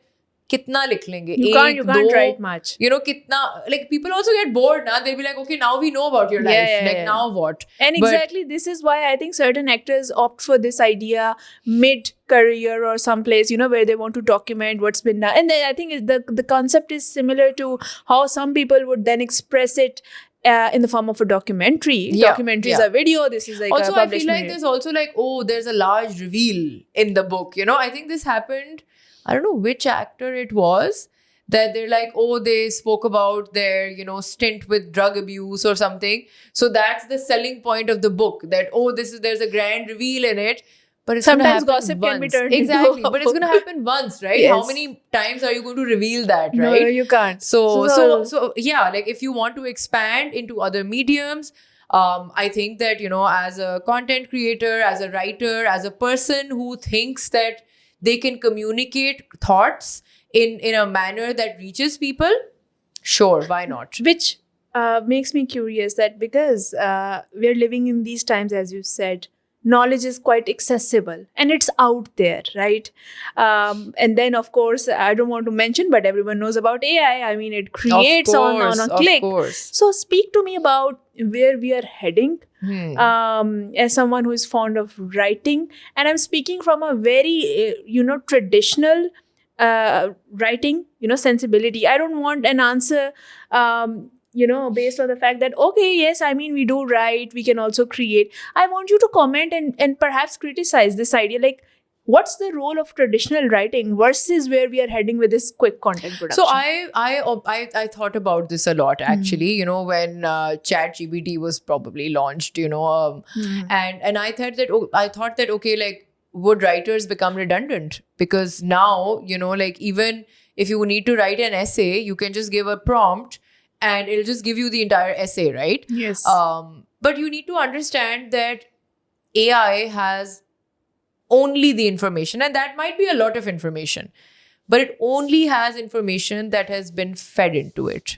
kitna likh lenge? You can't write much. You know, kitna, like people also get bored now. They'll be like, okay, now we know about your life. Yeah. Now what? And But- exactly this is why I think certain actors opt for this idea mid-career or someplace, you know, where they want to document what's been done. And then I think the concept is similar to how some people would then express it in the form of a documentary. Yeah, Documentary is yeah. a video. This is like Also, a I published feel like minute. there's also like, oh, there's a large reveal in the book. You know, I think this happened, I don't know which actor it was, that they're like, oh, they spoke about their, you know, stint with drug abuse or something. So that's the selling point of the book, that, oh, there's a grand reveal in it. But it's Sometimes gonna happen gossip can be once. turned into exactly, a but it's gonna book. happen once, right? Yes. How many times are you going to reveal that, No, right? you can't. So yeah, like if you want to expand into other mediums, I think that, you know, as a content creator, as a writer, as a person who thinks that they can communicate thoughts in a manner that reaches people, sure, why not? Which makes me curious that because we're living in these times, as you said, knowledge is quite accessible and it's out there, right? And then, of course, I don't want to mention, but everyone knows about AI. I mean, it creates on a click. Of course. So speak to me about where we are heading. As someone who is fond of writing, and I'm speaking from a very, traditional writing, sensibility. I don't want an answer, based on the fact that, okay, yes, I mean, we do write, we can also create. I want you to comment and perhaps criticize this idea. Like, what's the role of traditional writing versus where we are heading with this quick content production? So I thought about this a lot, actually, you know, when ChatGPT was probably launched, you know, and I thought that, okay, like, would writers become redundant? Because now, you know, like, even if you need to write an essay, you can just give a prompt and it'll just give you the entire essay, right? Yes. But you need to understand that AI has only the information, and that might be a lot of information, but it only has information that has been fed into it.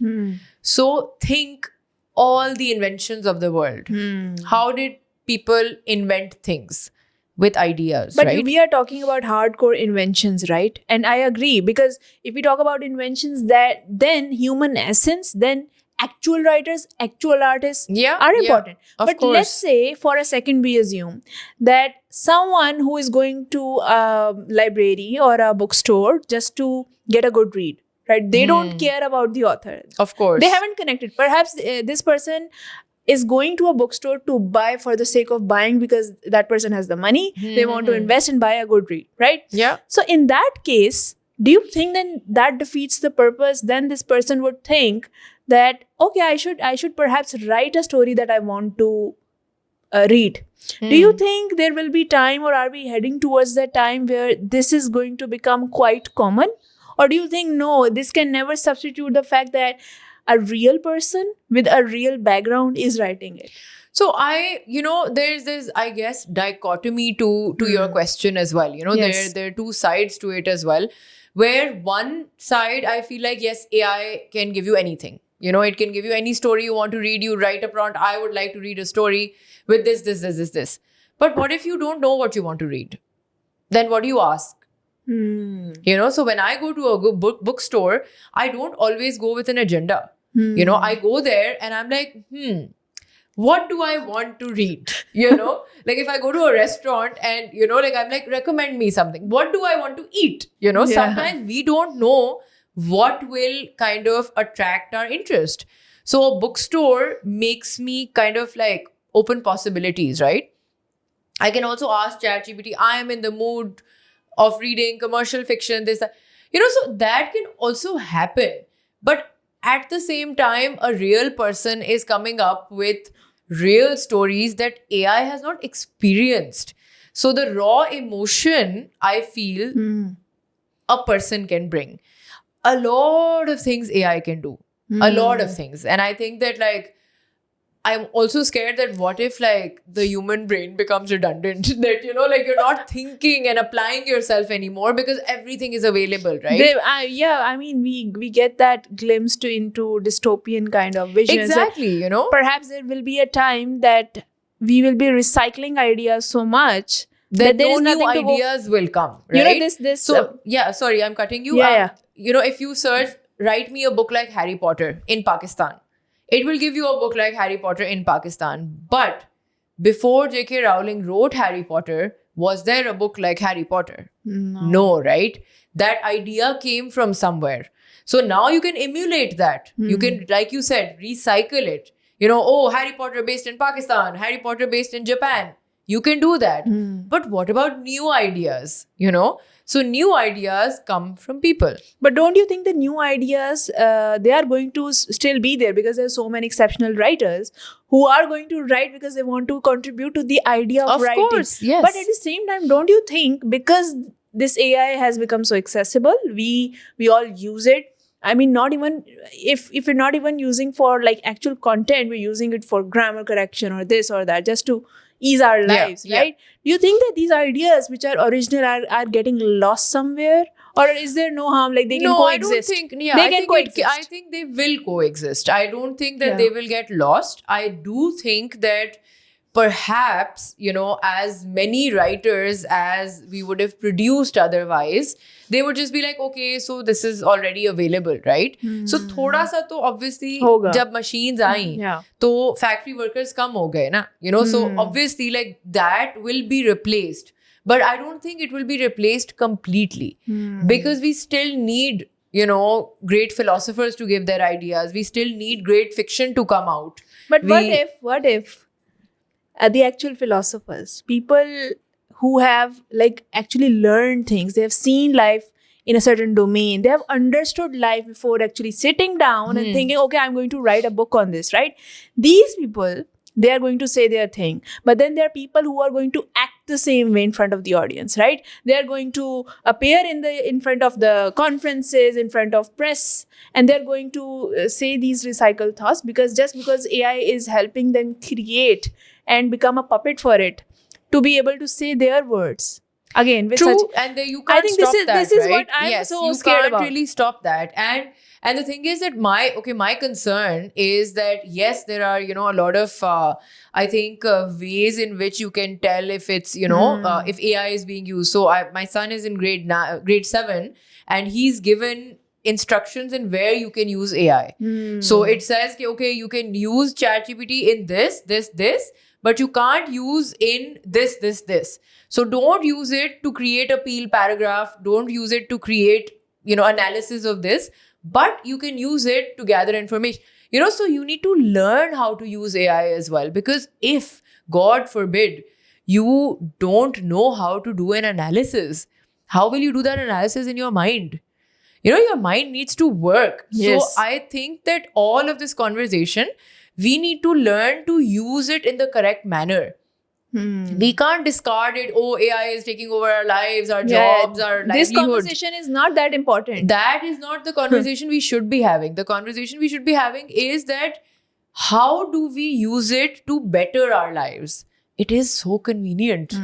So think all the inventions of the world. How did people invent things? With ideas, But right? we are talking about hardcore inventions, right? And I agree, because if we talk about inventions, that then human essence, then actual writers, actual artists Yeah, are yeah, important. of But course. let's say for a second we assume that someone who is going to a library or a bookstore just to get a good read, right? They don't care about the author. Of course. They haven't connected. Perhaps this person is going to a bookstore to buy for the sake of buying because that person has the money. They want to invest and buy a good read, right? Yeah. So in that case, do you think then that defeats the purpose? Then this person would think that, okay, I should perhaps write a story that I want to read. Do you think there will be time, or are we heading towards that time where this is going to become quite common? Or do you think, no, this can never substitute the fact that a real person with a real background is writing it? So there's this, I guess, dichotomy to your question as well. Yes. There are two sides to it as well, where one side, I feel like, yes, AI can give you anything. It can give you any story you want to read. You write a prompt, I would like to read a story with this. But what if you don't know what you want to read? Then what do you ask? So when I go to a bookstore, I don't always go with an agenda. I go there and I'm like, what do I want to read? Like if I go to a restaurant and, I'm like, recommend me something. What do I want to eat? Sometimes we don't know what will kind of attract our interest. So a bookstore makes me kind of like open possibilities, right? I can also ask ChatGPT, I am in the mood of reading commercial fiction, this, that. So that can also happen. But at the same time, a real person is coming up with real stories that AI has not experienced. So the raw emotion, I feel, a person can bring. A lot of things AI can do. A lot of things. And I think that, like, I'm also scared that what if, like, the human brain becomes redundant? That, like, you're not thinking and applying yourself anymore because everything is available, right? I mean, we get that glimpse into dystopian kind of visions. Exactly, Perhaps there will be a time that we will be recycling ideas so much that there is no nothing new to go. ideas will come, right? This. So, sorry, I'm cutting you. Yeah. If you search, write me a book like Harry Potter in Pakistan, it will give you a book like Harry Potter in Pakistan. But before J.K. Rowling wrote Harry Potter, was there a book like Harry Potter? No, right? That idea came from somewhere. So now you can emulate that. You can, like you said, recycle it. Harry Potter based in Pakistan, Harry Potter based in Japan. You can do that. But what about new ideas? So new ideas come from people. But don't you think the new ideas, they are going to still be there because there's so many exceptional writers who are going to write because they want to contribute to the idea of writing? Of course, yes. But at the same time, don't you think because this AI has become so accessible, we all use it? I mean, not even if we're not even using for like actual content, we're using it for grammar correction or this or that, just to ease our lives, right? Do you think that these ideas which are original are getting lost somewhere? Or is there no harm? Like they can coexist? I don't think, they can coexist. I think they will coexist. I don't think that they will get lost. I do think that perhaps, as many writers as we would have produced otherwise, they would just be like, okay, so this is already available, right? So thoda sa to obviously jab machines aayi, to factory workers kam ho gaye na, so obviously like that will be replaced. But I don't think it will be replaced completely because we still need, great philosophers to give their ideas. We still need great fiction to come out. But what if the actual philosophers, people who have like actually learned things, they have seen life in a certain domain, they have understood life before actually sitting down and thinking, okay, I'm going to write a book on this, right? These people, they are going to say their thing. But then there are people who are going to act the same way in front of the audience, right? They are going to appear in front of the conferences, in front of press, and they're going to say these recycled thoughts because AI is helping them create and become a puppet for it to be able to say their words. Again, with True, such, and you I can't think stop this is right? what I'm Yes, so you scared can't about. really stop that. And the thing is that my concern is that yes, there are a lot of I think ways in which you can tell if it's if AI is being used. So my son is in grade 7, and he's given instructions in where you can use AI. So it says okay, you can use ChatGPT in this, but you can't use in this. So don't use it to create a peel paragraph. Don't use it to create, analysis of this, but you can use it to gather information. So you need to learn how to use AI as well, because if, God forbid, you don't know how to do an analysis, how will you do that analysis in your mind? Your mind needs to work. Yes. So I think that all of this conversation, we need to learn to use it in the correct manner. We can't discard it. Oh, AI is taking over our lives, our jobs, our livelihood. This conversation is not that important. That is not the conversation we should be having. The conversation we should be having is that how do we use it to better our lives? It is so convenient.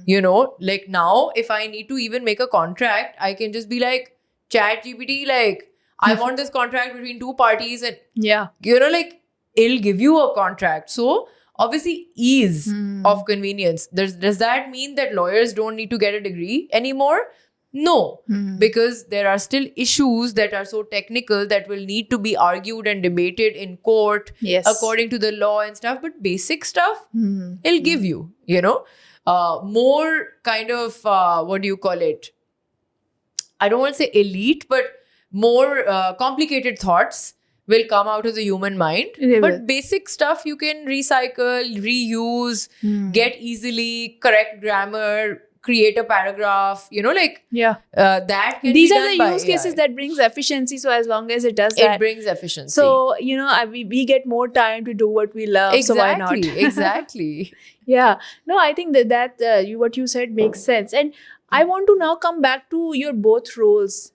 Like now, if I need to even make a contract, I can just be like, ChatGPT, like, I want this contract between two parties, and like, it'll give you a contract. So obviously, ease of convenience. Does that mean that lawyers don't need to get a degree anymore? No, because there are still issues that are so technical that will need to be argued and debated in court according to the law and stuff. But basic stuff, it'll give you, more kind of, what do you call it? I don't want to say elite, but more complicated thoughts will come out of the human mind. But basic stuff you can recycle, reuse, get easily, correct grammar, create a paragraph, that can These be are done the by use cases AI. that brings efficiency. So as long as it does that, It brings efficiency. so we get more time to do what we love. So why not? Exactly. Yeah. No, I think that what you said makes sense. And I want to now come back to your both roles,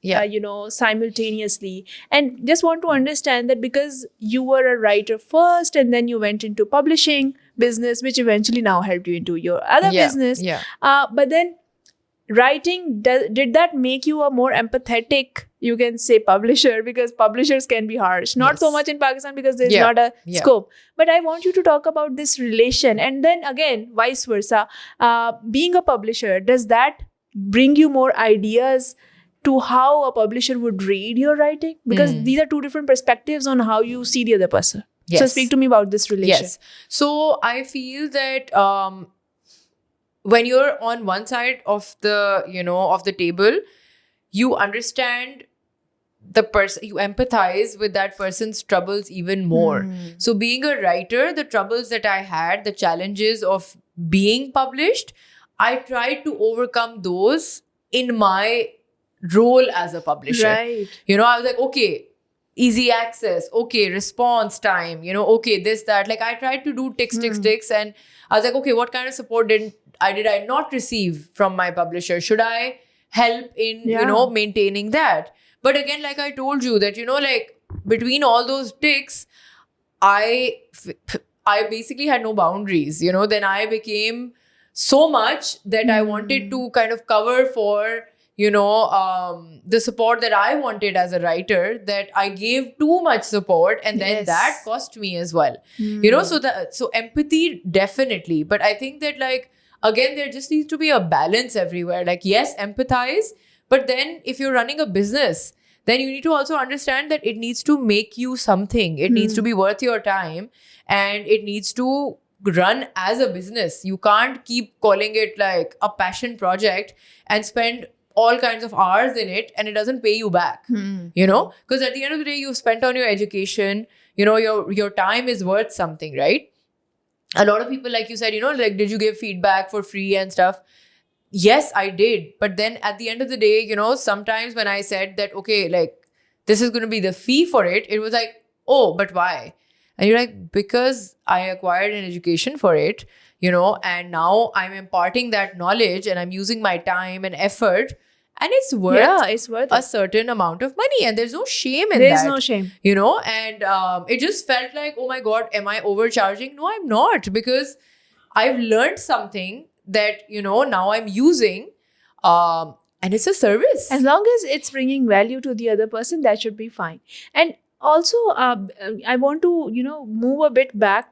simultaneously. And just want to understand that because you were a writer first and then you went into publishing business, which eventually now helped you into your other business. Yeah. But then writing, did that make you a more empathetic, you can say, publisher? Because publishers can be harsh. Not so much in Pakistan because there's not a scope. But I want you to talk about this relation. And then again, vice versa. Being a publisher, does that bring you more ideas to how a publisher would read your writing? Because these are two different perspectives on how you see the other person. Yes. So speak to me about this relation. Yes. So I feel that when you're on one side of the, of the table, you understand the person, you empathize with that person's troubles even more. So being a writer, the troubles that I had, the challenges of being published, I tried to overcome those in my role as a publisher. Right. I was like, okay, easy access, okay, response time, okay, this, that. Like I tried to do ticks. And I was like, okay, what kind of support did I not receive from my publisher? Should I help in, maintaining that? But again, like I told you that, like between all those ticks, I basically had no boundaries, then I became so much that I wanted to kind of cover for, the support that I wanted as a writer, that I gave too much support, and then that cost me as well. So empathy, definitely. But I think that, like, again, there just needs to be a balance everywhere. Like, yes, empathize, but then if you're running a business, then you need to also understand that it needs to make you something. It needs to be worth your time, and it needs to run as a business. You can't keep calling it like a passion project and spend all kinds of hours in it and it doesn't pay you back, because at the end of the day, you've spent on your education, your time is worth something, right? A lot of people, like you said, like, did you give feedback for free and stuff? Yes, I did. But then at the end of the day, sometimes when I said that, okay, like, this is going to be the fee for it, it was like, oh, but why? And you're like, because I acquired an education for it, you know, and now I'm imparting that knowledge and I'm using my time and effort, and it's worth a certain amount of money, and there's no shame in that. There's no shame. You know, and it just felt like, oh my God, am I overcharging? No, I'm not, because I've learned something that, you know, now I'm using, and it's a service. As long as it's bringing value to the other person, that should be fine. And also, I want to, you know, move a bit back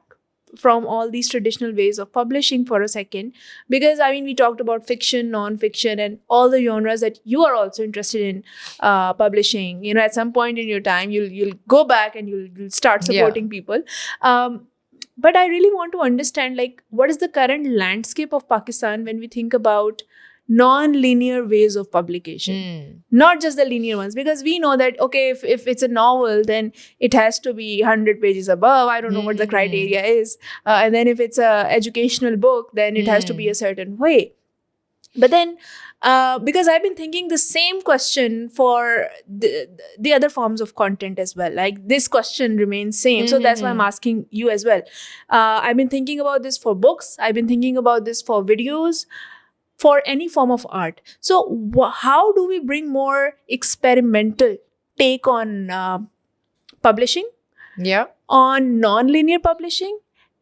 from all these traditional ways of publishing for a second, because I mean, we talked about fiction, non-fiction, and all the genres that you are also interested in publishing. You know, at some point in your time, you'll go back and you'll start supporting people. But I really want to understand, like, what is the current landscape of Pakistan when we think about non-linear ways of publication, not just the linear ones, because we know that, okay, if it's a novel, then it has to be 100 pages above. I don't know what the criteria is. And then if it's a educational book, then it has to be a certain way. But then, because I've been thinking the same question for the other forms of content as well. Like, this question remains same. So that's why I'm asking you as well. I've been thinking about this for books. I've been thinking about this for videos, for any form of art. So how do we bring more experimental take on publishing? Yeah. On non-linear publishing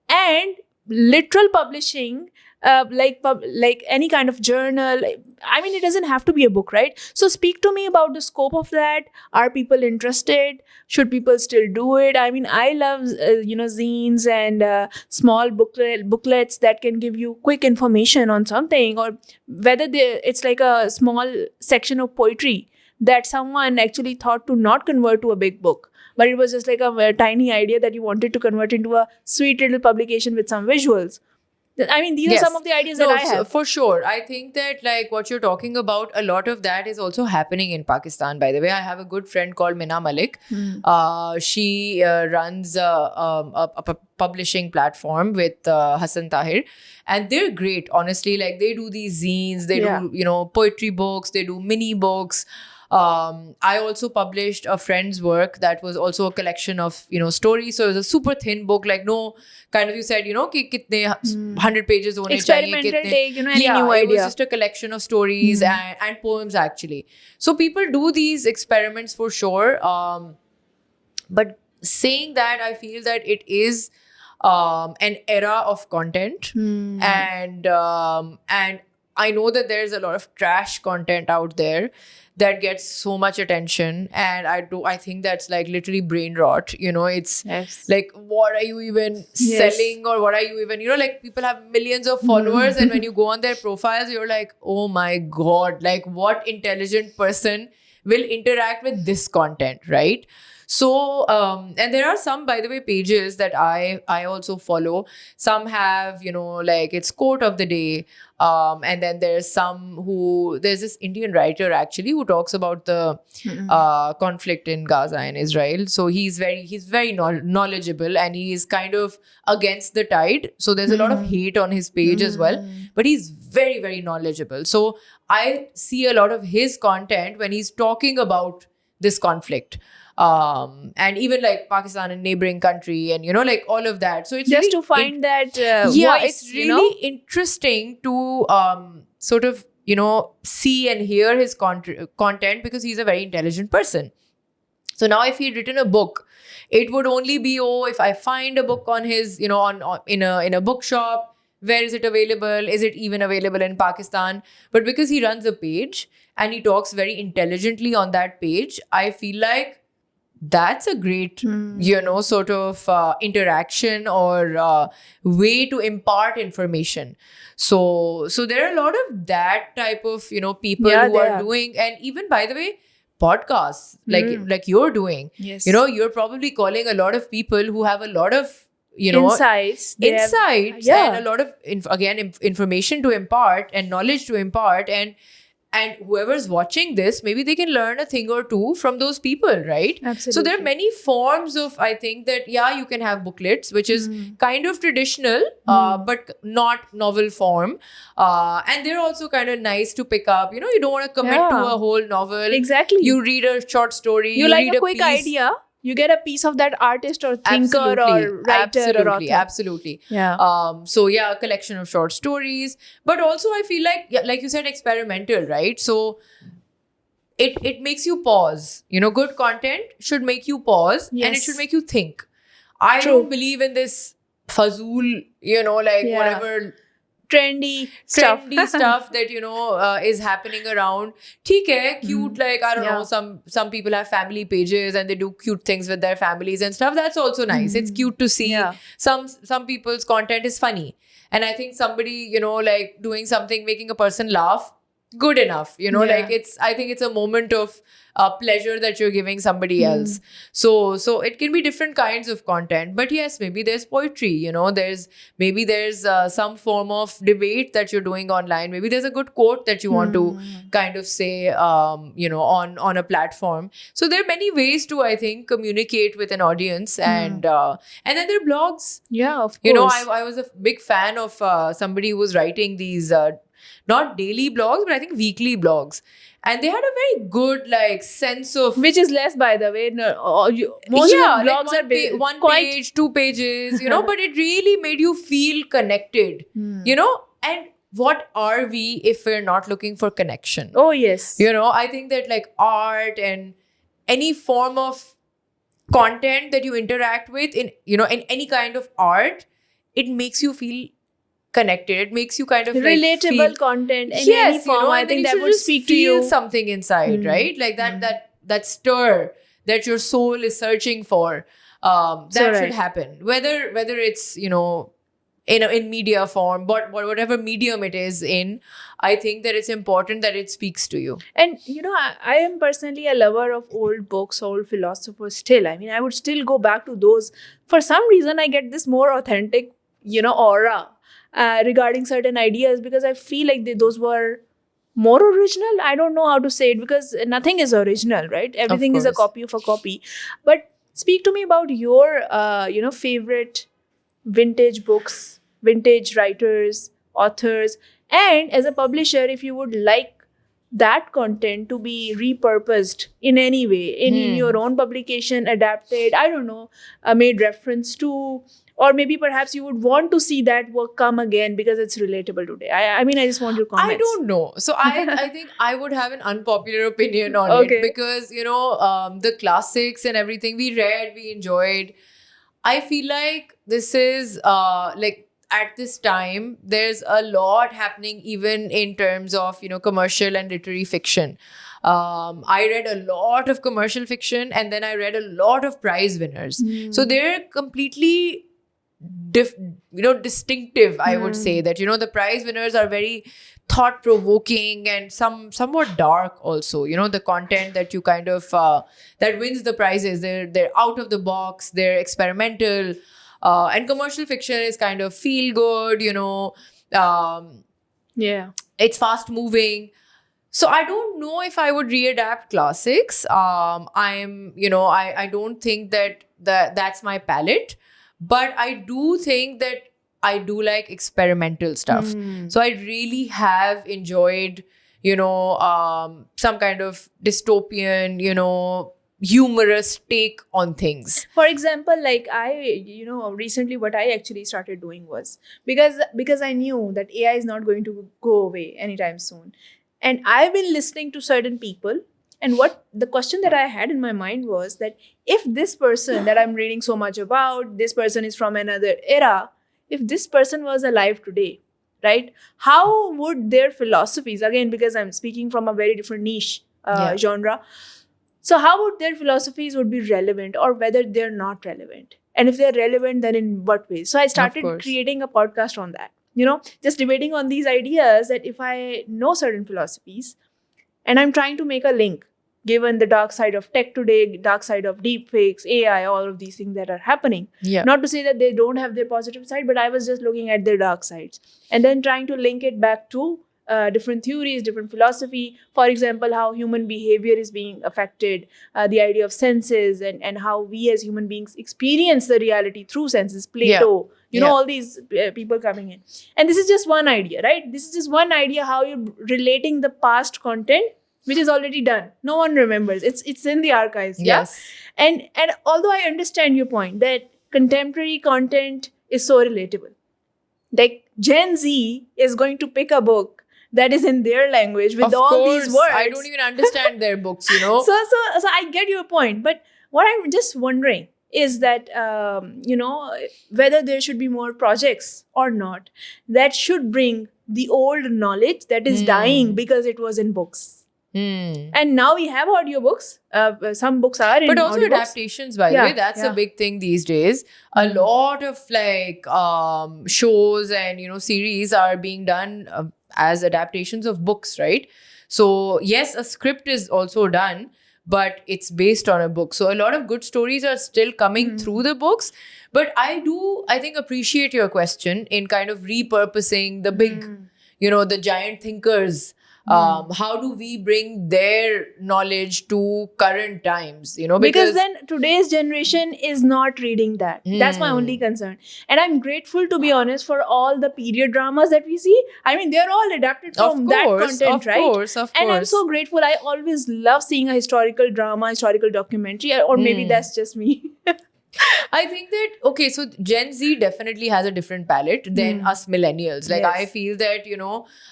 and literal publishing, like any kind of journal. I mean, it doesn't have to be a book, right? So speak to me about the scope of that. Are people interested? Should people still do it? I mean, I love zines and small booklets that can give you quick information on something, or whether it's like a small section of poetry that someone actually thought to not convert to a big book, but it was just like a tiny idea that you wanted to convert into a sweet little publication with some visuals. I mean, these are some of the ideas that I have. For sure. I think that, like, what you're talking about, a lot of that is also happening in Pakistan, by the way. I have a good friend called Mina Malik. She runs a publishing platform with Hassan Tahir. And they're great, honestly. Like, they do these zines, they do, you know, poetry books, they do mini books. I also published a friend's work that was also a collection of, you know, stories. So it was a super thin book, like, no, kind of, you said, you know, ki kitne 100 pages hone experimental chahiye, take, you know, any new it idea. was just a collection of stories and poems, actually. So people do these experiments for sure. But saying that, I feel that it is an era of content, and I know that there's a lot of trash content out there that gets so much attention, and I think that's like literally brain rot. You know, it's like, what are you even selling, or what are you even, you know, like, people have millions of followers, and when you go on their profiles, you're like, oh my God, like, what intelligent person will interact with this content, right? So, and there are some, by the way, pages that I also follow. Some have, you know, like, it's quote of the day. And then there's this Indian writer, actually, who talks about the conflict in Gaza and Israel. So he's very knowledgeable, and he's kind of against the tide. So there's a lot of hate on his page as well, but he's very, very knowledgeable. So I see a lot of his content when he's talking about this conflict. And even like Pakistan and neighboring country, and, you know, like, all of that. So it's just really to find that voice, it's really interesting to sort of, you know, see and hear his content, because he's a very intelligent person. So now if he'd written a book, it would only be, if I find a book on his, you know, in a bookshop, where is it available? Is it even available in Pakistan? But because he runs a page and he talks very intelligently on that page, I feel like that's a great, you know, sort of interaction or way to impart information. So there are a lot of that type of, you know, people who are doing, and even, by the way, podcasts like you're doing. Yes. You know, you're probably calling a lot of people who have a lot of, you know, insights and a lot of information to impart and knowledge to impart, and whoever's watching this, maybe they can learn a thing or two from those people, right? Absolutely. So there are many forms of, I think that, you can have booklets, which is kind of traditional, but not novel form. And they're also kind of nice to pick up. You know, you don't want to commit to a whole novel. Exactly. You read a short story. You like read a quick piece. idea. you get a piece of that artist or thinker Absolutely. or writer Absolutely. or author. Absolutely. Yeah. So yeah, a collection of short stories, but also I feel like, yeah, like you said, experimental, right? So it makes you pause. You know, good content should make you pause, and it Yes. should make you think. I True. don't believe in this fazool, you know, like Yeah. whatever Trendy stuff. trendy stuff that, you know, is happening around. ठीक है, cute, like I don't Yeah. know, some people have family pages and they do cute things with their families and stuff. That's also nice. It's cute to see. Yeah. Some people's content is funny, and I think somebody, you know, like doing something, making a person laugh, good enough, you know. Yeah. Like I think it's a moment of pleasure that you're giving somebody else. So it can be different kinds of content, but yes, maybe there's poetry, you know, there's some form of debate that you're doing online. Maybe there's a good quote that you want to kind of say, you know, on a platform. So there are many ways to, I think, communicate with an audience. And then there are blogs. Yeah, of course. You know, I was a big fan of somebody who was writing these not daily blogs, but I think weekly blogs. And they had a very good, like, sense of... Which is less, by the way. No, most of the blogs like are one quite... page, 2 pages, you know, but it really made you feel connected, you know? And what are we if we're not looking for connection? Oh, yes. You know, I think that, like, art and any form of content that you interact with in, you know, in any kind of art, it makes you feel connected. It makes you kind of like relatable feel, content in yes, any form. you know, I and then think you that should would just speak to feel you. something inside, right? Like that stir that your soul is searching for. That right. should happen. Whether it's, you know, in media form, but whatever medium it is in, I think that it's important that it speaks to you. And, you know, I am personally a lover of old books, old philosophers still. I mean, I would still go back to those. For some reason, I get this more authentic, you know, aura regarding certain ideas, because I feel like those were more original. I don't know how to say it, because nothing is original, right? Everything is a course. copy of a copy. But speak to me about your, you know, favorite vintage books, vintage writers, authors, and as a publisher, if you would like that content to be repurposed in any way, in your own publication, adapted, I don't know, made reference to, or maybe perhaps you would want to see that work come again because it's relatable today. I mean, I just want your comments. I don't know. So I think I would have an unpopular opinion on Okay. it, because, you know, the classics and everything we read, we enjoyed. I feel like this is like at this time, there's a lot happening even in terms of, you know, commercial and literary fiction. I read a lot of commercial fiction, and then I read a lot of prize winners. So they're completely distinctive. I would say that, you know, the prize winners are very thought-provoking and somewhat dark also. You know, the content that you kind of that wins the prizes, they're out of the box, they're experimental, and commercial fiction is kind of feel good, you know. Yeah. It's fast moving. So I don't know if I would readapt classics. I don't think that's my palette. But I do think that I do like experimental stuff. So I really have enjoyed, you know, some kind of dystopian, you know, humorous take on things. For example, like recently what I actually started doing was, because I knew that AI is not going to go away anytime soon. And I've been listening to certain people. And what the question that I had in my mind was that if this person that I'm reading so much about, this person is from another era, if this person was alive today, right, how would their philosophies, again, because I'm speaking from a very different niche genre, so how would their philosophies would be relevant, or whether they're not relevant? And if they're relevant, then in what ways? So I started creating a podcast on that, you know, just debating on these ideas that if I know certain philosophies and I'm trying to make a link, given the dark side of tech today, dark side of deepfakes, AI, all of these things that are happening. Yeah. Not to say that they don't have their positive side, but I was just looking at their dark sides and then trying to link it back to different theories, different philosophy. For example, how human behavior is being affected, the idea of senses, and how we as human beings experience the reality through senses. Plato, you know, all these people coming in. And this is just one idea, right? This is just one idea how you're relating the past content which is already done. No one remembers. It's in the archives. Yeah? Yes. And although I understand your point that contemporary content is so relatable, like Gen Z is going to pick a book that is in their language with Of all course, these words. I don't even understand their books, you know. So I get your point, but what I'm just wondering is that whether there should be more projects or not that should bring the old knowledge that is dying because it was in books. And now we have audiobooks. Some books are in but also audiobooks. adaptations, by the way, that's a big thing these days. A lot of like shows and series are being done as adaptations of books, right? So yes, a script is also done, but it's based on a book. So a lot of good stories are still coming through the books. But I think appreciate your question in kind of repurposing the big, the giant thinkers. How do we bring their knowledge to current times? Because then today's generation is not reading that. That's my only concern. And I'm grateful, to be honest, for all the period dramas that we see. I mean, they're all adapted from that content, right? Of course. And I'm so grateful. I always love seeing a historical drama, historical documentary, or maybe that's just me. I think that, okay, so Gen Z definitely has a different palette than us millennials. Like, Yes. I feel that,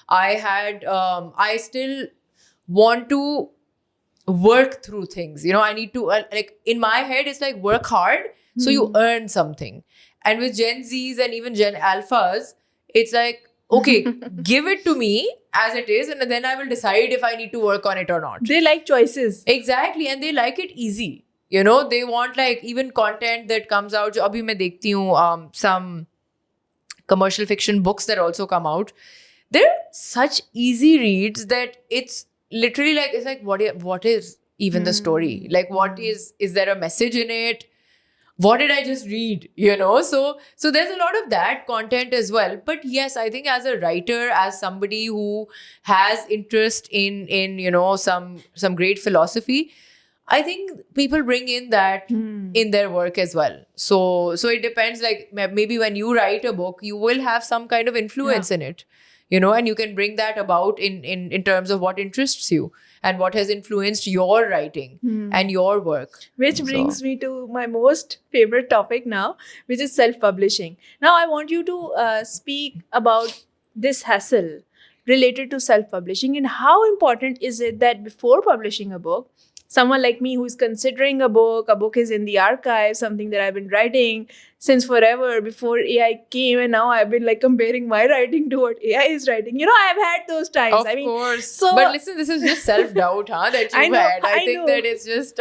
I still want to work through things. I need to, like, in my head, it's like work hard, so you earn something. And with Gen Zs and even Gen Alphas, it's like, okay, give it to me as it is, and then I will decide if I need to work on it or not. They like choices. Exactly, and they like it easy. They want like even content that comes out. जो अभी मैं देखती हूँ some commercial fiction books that also come out. They're such easy reads that it's literally like, it's like, what is even the story? Like, what is there a message in it? What did I just read? So there's a lot of that content as well. But yes, I think as a writer, as somebody who has interest in some great philosophy, I think people bring in that in their work as well. So it depends. Like, maybe when you write a book, you will have some kind of influence in it, and you can bring that about in terms of what interests you and what has influenced your writing and your work. Which brings me to my most favorite topic now, which is self-publishing. Now, I want you to speak about this hassle related to self-publishing and how important is it that before publishing a book, someone like me who's considering a book is in the archive, something that I've been writing since forever before AI came, and now I've been like comparing my writing to what AI is writing. I've had those times. Of course. But listen, this is just self-doubt, that you've had. I think that it's just,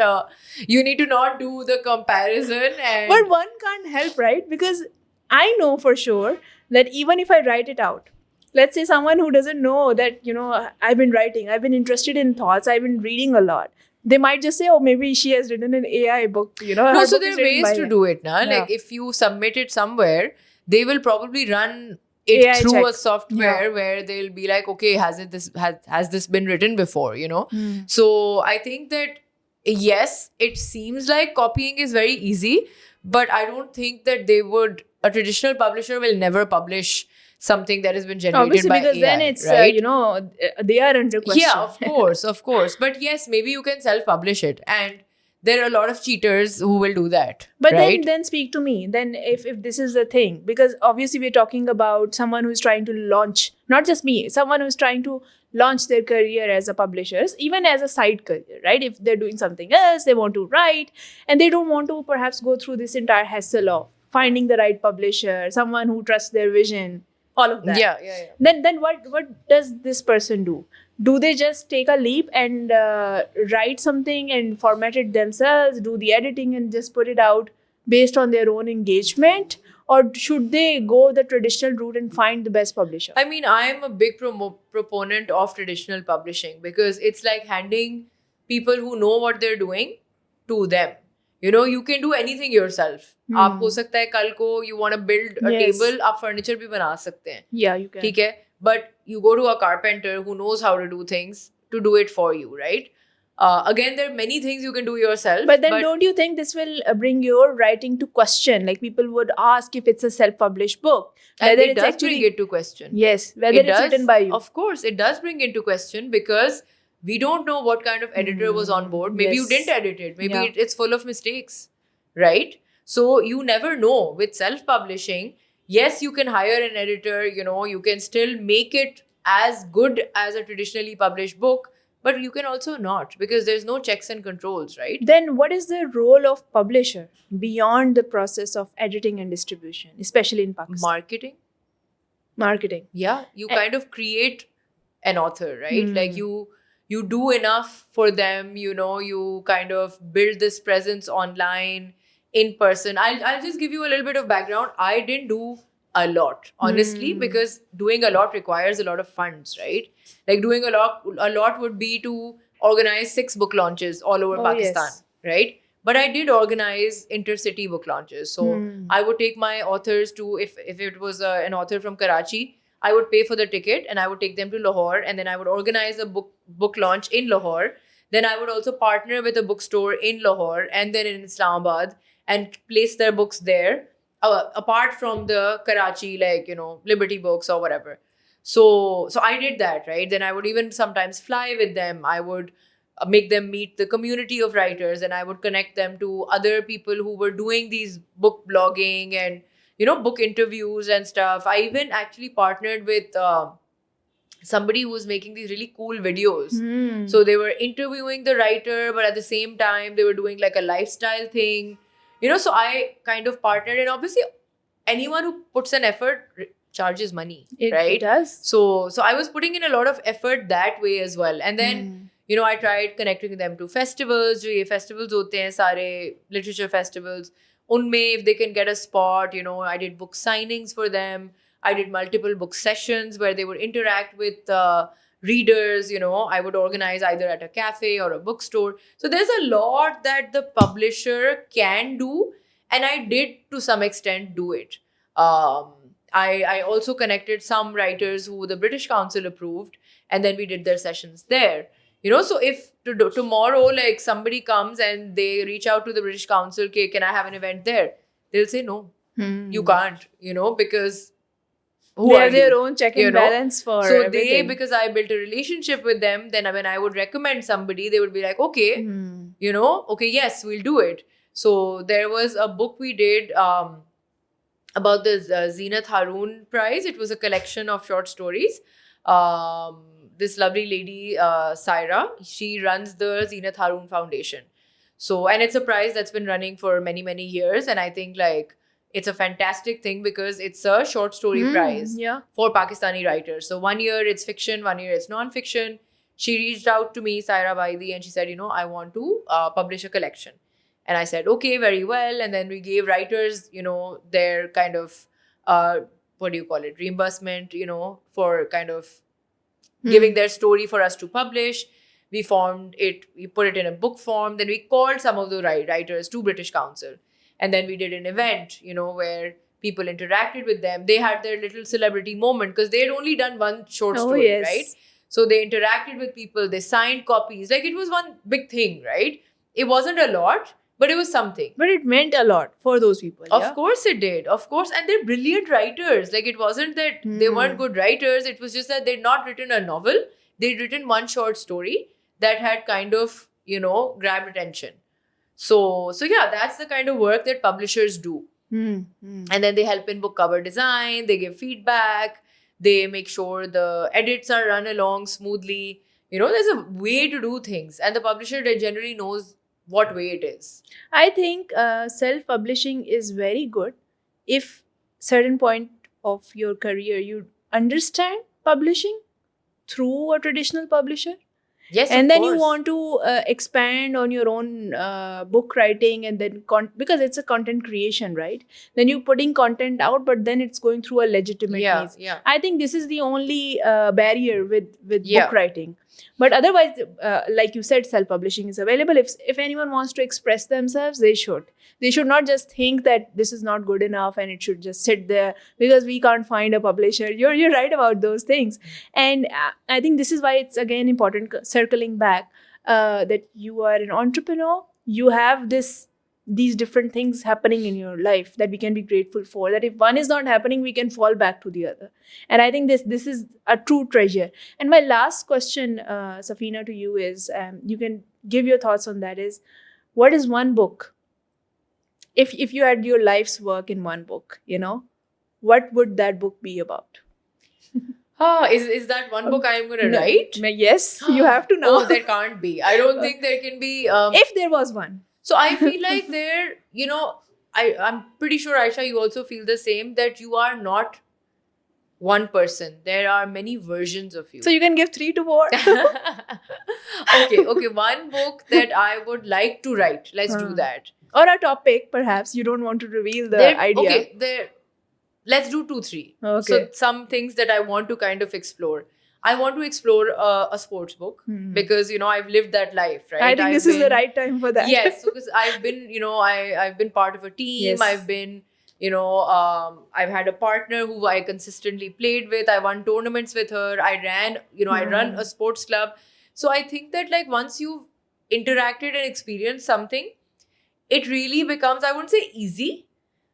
you need to not do the comparison. But one can't help, right? Because I know for sure that even if I write it out, let's say someone who doesn't know that, I've been writing, I've been interested in thoughts, I've been reading a lot. They might just say, oh, maybe she has written an AI book, No, so there are ways to do it, na? Yeah. Like, if you submit it somewhere, they will probably run it AI through check. a software where they'll be like, okay, has this been written before, So I think that, yes, it seems like copying is very easy, but I don't think that a traditional publisher will never publish something that has been generated Obviously, by because AI, then it's, right? they are under question. Yeah, of course. But yes, maybe you can self-publish it. And there are a lot of cheaters who will do that. But right? then speak to me. Then if this is the thing, because obviously we're talking about someone who's trying to launch, not just me, someone who's trying to launch their career as a publisher, even as a side career, right? If they're doing something else, they want to write, and they don't want to perhaps go through this entire hassle of finding the right publisher, someone who trusts their vision, all of that. Yeah. Then what does this person do? Do they just take a leap and write something and format it themselves, do the editing and just put it out based on their own engagement? Or should they go the traditional route and find the best publisher? I mean, I am a big proponent of traditional publishing because it's like handing people who know what they're doing to them. You can do anything yourself. आप हो सकता है कल को you want to build a table, आप furniture भी बना सकते हैं. Yeah, you can. ठीक है? But you go to a carpenter who knows how to do things to do it for you, right? Again, there are many things you can do yourself. But then don't you think this will bring your writing to question? Like, people would ask if it's a self-published book. And it does bring it to question. Yes, whether it's written by you. Of course, it does bring into question because We don't know what kind of editor was on board. Maybe you Yes. didn't edit it. Maybe Yeah. it's full of mistakes, right? So you never know. With self-publishing, yes, you can hire an editor, you can still make it as good as a traditionally published book, but you can also not, because there's no checks and controls, right? Then what is the role of publisher beyond the process of editing and distribution, especially in Pakistan? Marketing. Marketing. Yeah, you And- kind of create an author, right? Hmm. Like you do enough for them, you kind of build this presence online, in person. I'll just give you a little bit of background. I didn't do a lot, honestly, Hmm. because doing a lot requires a lot of funds, right? Like doing a lot would be to organize 6 book launches all over Oh, Pakistan, yes. right? But I did organize intercity book launches. So Hmm. I would take my authors to, if it was an author from Karachi, I would pay for the ticket and I would take them to Lahore, and then I would organize a book launch in Lahore. Then I would also partner with a bookstore in Lahore and then in Islamabad and place their books there, apart from the Karachi, like, Liberty Books or whatever. So I did that, right? Then I would even sometimes fly with them. I would make them meet the community of writers, and I would connect them to other people who were doing these book blogging and book interviews and stuff. I even actually partnered with somebody who was making these really cool videos. Hmm. So they were interviewing the writer, but at the same time they were doing like a lifestyle thing. So I kind of partnered, and obviously anyone who puts an effort charges money, It right? does. So I was putting in a lot of effort that way as well. And then Hmm. I tried connecting them to festivals. जो ये festivals होते हैं सारे literature festivals, उनमें if they can get a spot, I did book signings for them. I did multiple book sessions where they would interact with readers. I would organize either at a cafe or a bookstore. So there's a lot that the publisher can do, and I did to some extent do it. I also connected some writers who the British Council approved, and then we did their sessions there. So if tomorrow, like, somebody comes and they reach out to the British Council, okay, can I have an event there? They'll say no, Hmm. you can't, because who They are have their you? own check You and know? balance for So everything. because I built a relationship with them, then when I would recommend somebody, they would be like, okay, Hmm. okay, yes, we'll do it. So there was a book we did about the Zeenat Haroon Prize. It was a collection of short stories. This lovely lady, Saira, she runs the Zeenat Haroon Foundation. So, and it's a prize that's been running for many, many years. And I think, like, it's a fantastic thing because it's a short story prize Yeah. for Pakistani writers. So 1 year it's fiction, 1 year it's non-fiction. She reached out to me, Saira Vaidi, and she said, I want to publish a collection. And I said, okay, very well. And then we gave writers, their kind of, what do you call it, reimbursement, for kind of giving their story for us to publish. We formed it, we put it in a book form. Then we called some of the writers to British Council. And then we did an event, where people interacted with them. They had their little celebrity moment because they had only done one short Oh, story, yes. right? So they interacted with people, they signed copies. Like, it was one big thing, right? It wasn't a lot, but it was something. But it meant a lot for those people. Of yeah? course it did. Of course. And they're brilliant writers. Like, it wasn't that they weren't good writers. It was just that they'd not written a novel. They'd written one short story that had kind of, grabbed attention. So yeah, that's the kind of work that publishers do. Hmm. And then they help in book cover design. They give feedback. They make sure the edits are run along smoothly. There's a way to do things. And the publisher generally knows what way it is. I think self-publishing is very good if certain point of your career you understand publishing through a traditional publisher. Yes, And of then you course. want to expand on your own book writing, and then because it's a content creation, right? Then you're putting content out, but then it's going through a legitimate means. Yeah. I think this is the only barrier with Yeah. book writing. But otherwise, like you said, self-publishing is available. If anyone wants to express themselves, they should. They should not just think that this is not good enough and it should just sit there because we can't find a publisher. You're right about those things. And I think this is why it's again important, circling back, that you are an entrepreneur. You have this these different things happening in your life that we can be grateful for, that if one is not happening, we can fall back to the other. And I think this is a true treasure. And my last question, Safina, to you is, you can give your thoughts on that, is what is one book, if you had your life's work in one book, what would that book be about? Is that one book I am going to write? Yes, you have to know. Oh, there can't be. I don't think there can be. If there was one. So I feel like I'm pretty sure, Aisha, you also feel the same, that you are not one person. There are many versions of you. So you can give 3 to 4. Okay. One book that I would like to write. Let's do that. Or a topic, perhaps. You don't want to reveal the idea. Okay, let's do 2, 3. Okay. So some things that I want to kind of explore. I want to explore a sports book because, I've lived that life, right? I think this is the right time for that. Yes, because I've been, I've been part of a team. Yes. I've been, I've had a partner who I consistently played with. I won tournaments with her. I ran, I run a sports club. So I think that like once you've interacted and experienced something, it really becomes, I wouldn't say easy,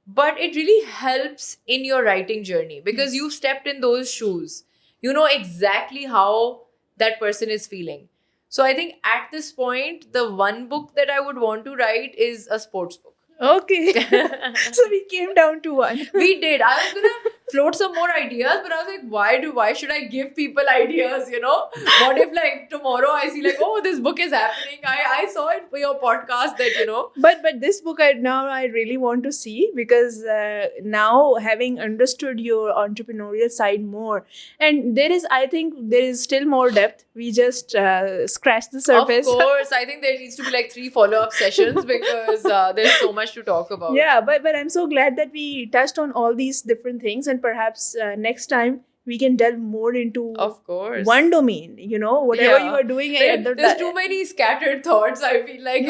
but it really helps in your writing journey because you've stepped in those shoes. You know exactly how that person is feeling. So I think at this point, the one book that I would want to write is a sports book. Okay. So we came down to one. We did. I was gonna float some more ideas, but I was like, why should I give people ideas, What if like tomorrow I see like, oh, this book is happening. I saw it for your podcast that, But this book I really want to see because now having understood your entrepreneurial side more, and I think there is still more depth. We just scratched the surface. Of course. I think there needs to be like 3 follow-up sessions because there's so much to talk about. Yeah, but I'm so glad that we touched on all these different things, and perhaps next time we can delve more into of course one domain, whatever you are doing. There's too many scattered thoughts. I feel like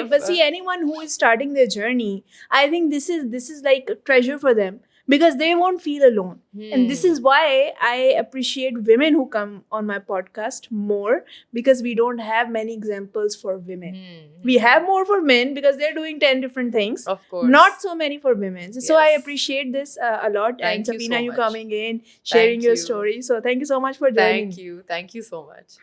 but see, anyone who is starting their journey, I think this is like a treasure for them because they won't feel alone. And this is why I appreciate women who come on my podcast more, because we don't have many examples for women. We have more for men because they're doing 10 different things. Of course. Not so many for women. So I appreciate this a lot. Thank and Safina, you so you much. coming in, sharing your story. So thank you so much for joining. Thank you so much.